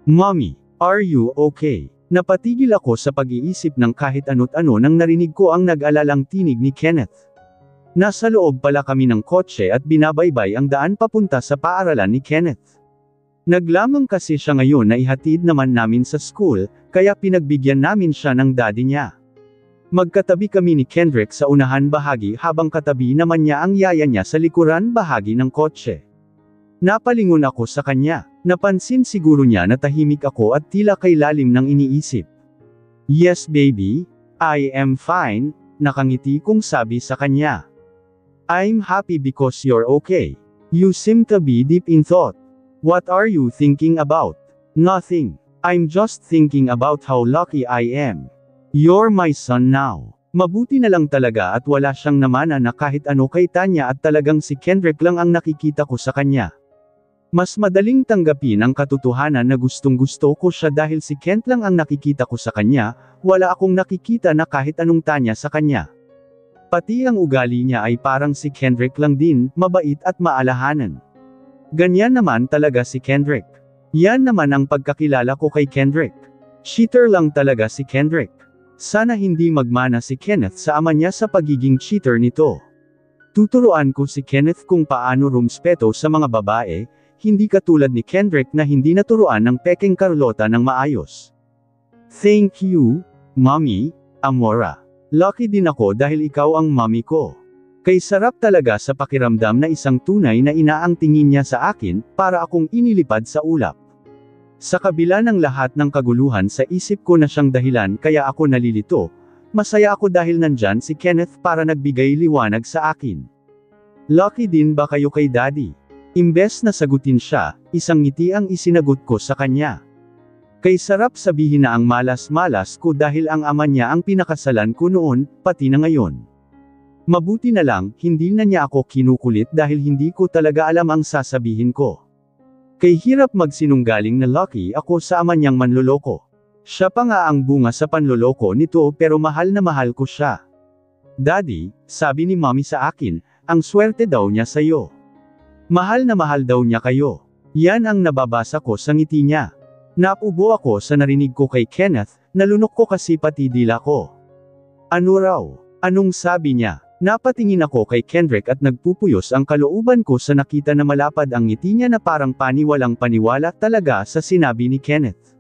Mommy, are you okay? Napatigil ako sa pag-iisip ng kahit ano't ano nang narinig ko ang nag-alalang tinig ni Kenneth. Nasa loob pala kami ng kotse at binabaybay ang daan papunta sa paaralan ni Kenneth. Naglamang kasi siya ngayon na ihatid naman namin sa school, kaya pinagbigyan namin siya ng daddy niya. Magkatabi kami ni Kendrick sa unahan bahagi habang katabi naman niya ang yaya niya sa likuran bahagi ng kotse. Napalingon ako sa kanya. Napansin siguro niya na tahimik ako at tila kay lalim ng iniisip. Yes baby, I am fine, nakangiti kong sabi sa kanya. I'm happy because you're okay. You seem to be deep in thought. What are you thinking about? Nothing. I'm just thinking about how lucky I am. You're my son now. Mabuti na lang talaga at wala siyang namana na kahit ano kay Tanya at talagang si Kendrick lang ang nakikita ko sa kanya. Mas madaling tanggapin ang katotohanan na gustong-gusto ko siya dahil si Kent lang ang nakikita ko sa kanya, wala akong nakikita na kahit anong Tanya sa kanya. Pati ang ugali niya ay parang si Kendrick lang din, mabait at maalahanan. Ganyan naman talaga si Kendrick. Yan naman ang pagkakilala ko kay Kendrick. Cheater lang talaga si Kendrick. Sana hindi magmana si Kenneth sa ama niya sa pagiging cheater nito. Tuturuan ko si Kenneth kung paano rumespeto sa mga babae, hindi katulad ni Kendrick na hindi naturuan ng pekeng Carlota ng maayos. Thank you, Mommy, Amora. Lucky din ako dahil ikaw ang mommy ko. Kay sarap talaga sa pakiramdam na isang tunay na ina ang tingin niya sa akin, para akong inilipad sa ulap. Sa kabila ng lahat ng kaguluhan sa isip ko na siyang dahilan kaya ako nalilito, masaya ako dahil nandyan si Kenneth para nagbigay liwanag sa akin. Lucky din ba kayo kay Daddy? Imbes na sagutin siya, isang ngiti ang isinagot ko sa kanya. Kay sarap sabihin na ang malas-malas ko dahil ang ama niya ang pinakasalan ko noon, pati na ngayon. Mabuti na lang, hindi na niya ako kinukulit dahil hindi ko talaga alam ang sasabihin ko. Kay hirap magsinunggaling na lucky ako sa ama niyang manloloko. Siya pa nga ang bunga sa panloloko nito pero mahal na mahal ko siya. Daddy, sabi ni Mommy sa akin, ang swerte daw niya sa'yo. Mahal na mahal daw niya kayo. Yan ang nababasa ko sa ngiti niya. Napubo ako sa narinig ko kay Kenneth, nalunok ko kasi pati dila ko. Ano raw? Anong sabi niya? Napatingin ako kay Kendrick at nagpupuyos ang kalooban ko sa nakita na malapad ang ngiti niya na parang paniwalang paniwala talaga sa sinabi ni Kenneth.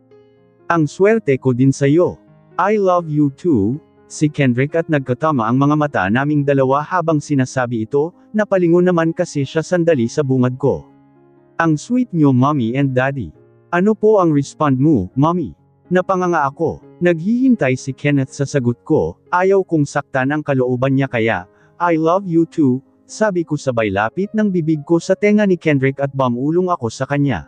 Ang swerte ko din sa'yo. I love you too, si Kendrick at nagkatama ang mga mata naming dalawa habang sinasabi ito, napalingon naman kasi siya sandali sa bungad ko. Ang sweet niyo Mommy and Daddy. Ano po ang respond mo, Mommy? Napanganga ako. Naghihintay si Kenneth sa sagot ko, ayaw kong saktan ang kalooban niya kaya, I love you too, sabi ko sabay lapit ng bibig ko sa tenga ni Kendrick at bumulong ako sa kanya.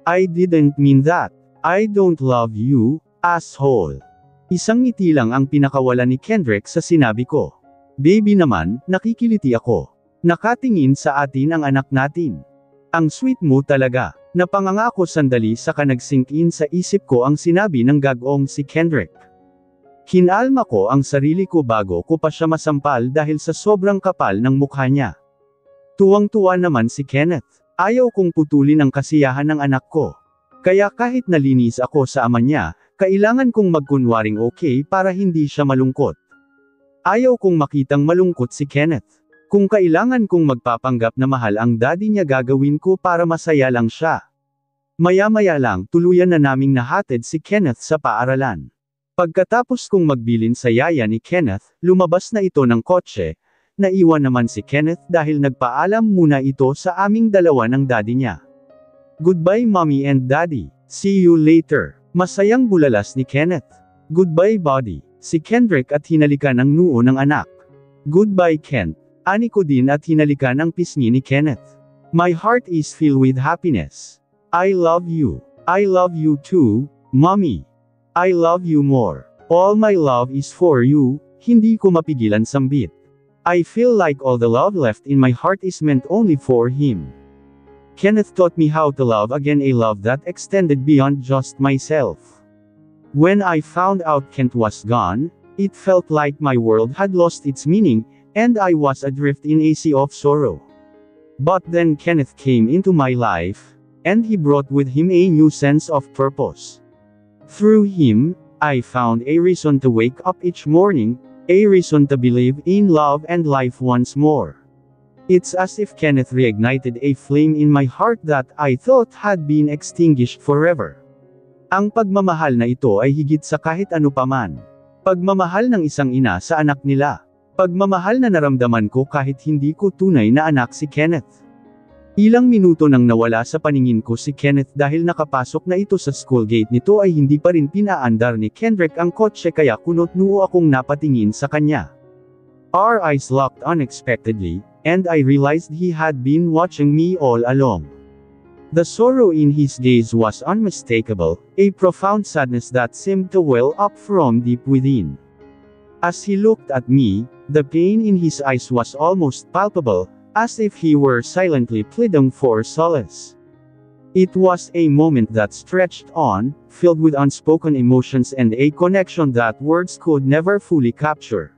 I didn't mean that. I don't love you, asshole. Isang ngiti lang ang pinakawala ni Kendrick sa sinabi ko. Baby naman, nakikiliti ako. Nakatingin sa atin ang anak natin. Ang sweet mo talaga. Napanganga ako sandali saka nag-sink in sa isip ko ang sinabi ng gagong si Kendrick. Kinalma ko ang sarili ko bago ko pa siya masampal dahil sa sobrang kapal ng mukha niya. Tuwang-tuwa naman si Kenneth. Ayaw kong putulin ang kasiyahan ng anak ko. Kaya kahit nalinis ako sa ama niya, kailangan kong magkunwaring okay para hindi siya malungkot. Ayaw kong makitang malungkot si Kenneth. Kung kailangan kong magpapanggap na mahal ang daddy niya gagawin ko para masaya lang siya. Maya-maya lang, tuluyan na naming nahatid si Kenneth sa paaralan. Pagkatapos kong magbilin sa yaya ni Kenneth, lumabas na ito ng kotse, naiwan naman si Kenneth dahil nagpaalam muna ito sa aming dalawa ng daddy niya. Goodbye Mommy and Daddy, see you later. Masayang bulalas ni Kenneth. Goodbye buddy, si Kendrick at hinalikan ang noo ng anak. Goodbye Kent. Ani ko din at hinalikan ang pisngi ni Kenneth. My heart is filled with happiness. I love you. I love you too, Mommy. I love you more. All my love is for you, hindi ko mapigilan sambit. I feel like all the love left in my heart is meant only for him. Kenneth taught me how to love again, a love that extended beyond just myself. When I found out Kent was gone, it felt like my world had lost its meaning, and I was adrift in a sea of sorrow. But then Kenneth came into my life, and he brought with him a new sense of purpose. Through him, I found a reason to wake up each morning, a reason to believe in love and life once more. It's as if Kenneth reignited a flame in my heart that I thought had been extinguished forever. Ang pagmamahal na ito ay higit sa kahit ano paman. Pagmamahal ng isang ina sa anak nila. Pagmamahal na naramdaman ko kahit hindi ko tunay na anak si Kenneth. Ilang minuto nang nawala sa paningin ko si Kenneth dahil nakapasok na ito sa school gate nito ay hindi pa rin pinaandar ni Kendrick ang kotse kaya kunot-noo akong napatingin sa kanya. Our eyes locked unexpectedly, and I realized he had been watching me all along. The sorrow in his gaze was unmistakable, a profound sadness that seemed to well up from deep within. As he looked at me, the pain in his eyes was almost palpable, as if he were silently pleading for solace. It was a moment that stretched on, filled with unspoken emotions and a connection that words could never fully capture.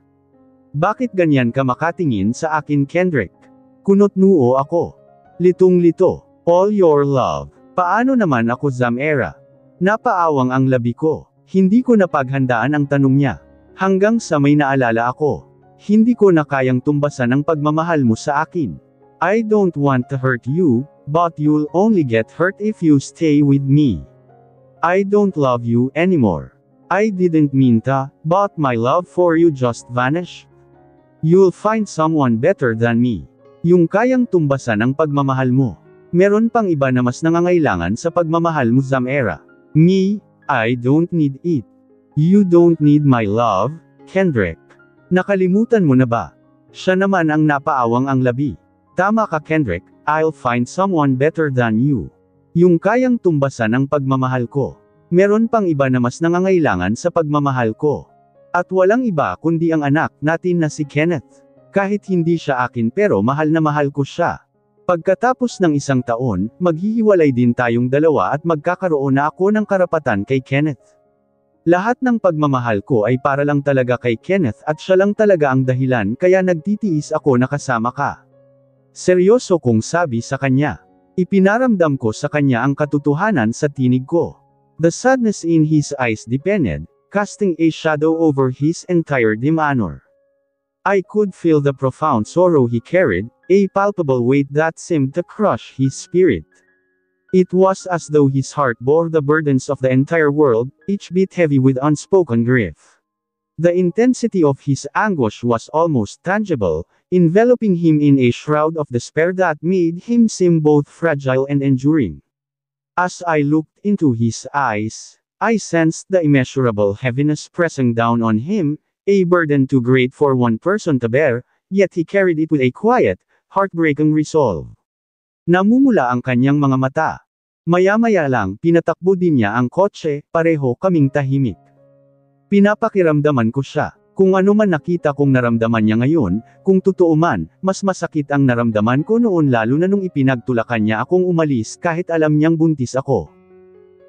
Bakit ganyan ka makatingin sa akin Kendrick? Kunot-noo ako. Litong-lito. All your love. Paano naman ako Zamera? Napaawang ang labi ko. Hindi ko napaghandaan ang tanong niya. Hanggang sa may naalala ako. Hindi ko na kayang tumbasan ang pagmamahal mo sa akin. I don't want to hurt you, but you'll only get hurt if you stay with me. I don't love you anymore. I didn't mean to, but my love for you just vanished. You'll find someone better than me. Yung kayang tumbasan ang pagmamahal mo. Meron pang iba na mas nangangailangan sa pagmamahal mo, Zamera. Me, I don't need it. You don't need my love, Kendrick. Nakalimutan mo na ba? Siya naman ang napaawang ang labi. Tama ka, Kendrick, I'll find someone better than you. Yung kayang tumbasan ang pagmamahal ko. Meron pang iba na mas nangangailangan sa pagmamahal ko. At walang iba kundi ang anak natin na si Kenneth. Kahit hindi siya akin pero mahal na mahal ko siya. Pagkatapos ng 1 taon, maghihiwalay din tayong dalawa at magkakaroon na ako ng karapatan kay Kenneth. Lahat ng pagmamahal ko ay para lang talaga kay Kenneth at siya lang talaga ang dahilan kaya nagtitiis ako na kasama ka. Seryoso kong sabi sa kanya. Ipinaramdam ko sa kanya ang katotohanan sa tinig ko. The sadness in his eyes deepened, casting a shadow over his entire demeanor. I could feel the profound sorrow he carried, a palpable weight that seemed to crush his spirit. It was as though his heart bore the burdens of the entire world, each bit heavy with unspoken grief. The intensity of his anguish was almost tangible, enveloping him in a shroud of despair that made him seem both fragile and enduring. As I looked into his eyes, I sensed the immeasurable heaviness pressing down on him, a burden too great for one person to bear, yet he carried it with a quiet, heartbreaking resolve. Namumula ang kanyang mga mata. Maya-maya lang, pinatakbo din niya ang kotse, pareho kaming tahimik. Pinapakiramdaman ko siya. Kung ano man nakita kong naramdaman niya ngayon, kung totoo man, mas masakit ang naramdaman ko noon lalo na nung ipinagtulakan niya akong umalis kahit alam niyang buntis ako.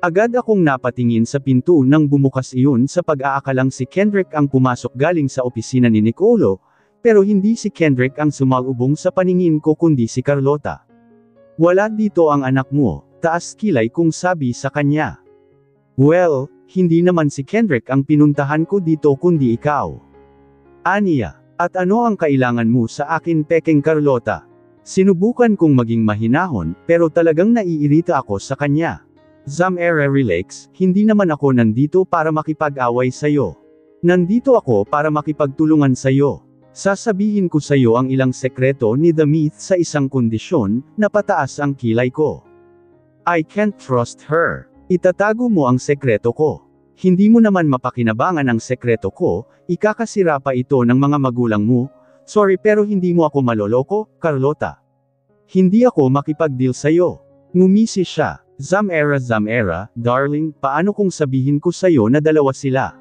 Agad akong napatingin sa pinto nang bumukas iyon sa pag-aakalang si Kendrick ang pumasok galing sa opisina ni Nicolo, pero hindi si Kendrick ang sumalubong sa paningin ko kundi si Carlota. Wala dito ang anak mo, taas kilay kong sabi sa kanya. Well, hindi naman si Kendrick ang pinuntahan ko dito kundi ikaw. Aniya, at ano ang kailangan mo sa akin peking Carlota? Sinubukan kong maging mahinahon, pero talagang naiirita ako sa kanya. Zamera relax, hindi naman ako nandito para makipag-away sa'yo. Nandito ako para makipagtulungan sa'yo. Sasabihin ko sa'yo ang ilang sekreto ni The Myth sa isang kondisyon, na pataas ang kilay ko. I can't trust her. Itatago mo ang sekreto ko. Hindi mo naman mapakinabangan ang sekreto ko, ikakasira pa ito ng mga magulang mo. Sorry pero hindi mo ako maloloko, Carlota. Hindi ako makipag-deal sa'yo. Ngumisi siya. Zamera, darling, paano kung sabihin ko sa'yo na dalawa sila?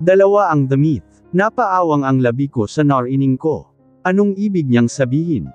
Dalawa ang The Myth. Napaawang ang labi ko sa narinig ko. Anong ibig niyang sabihin?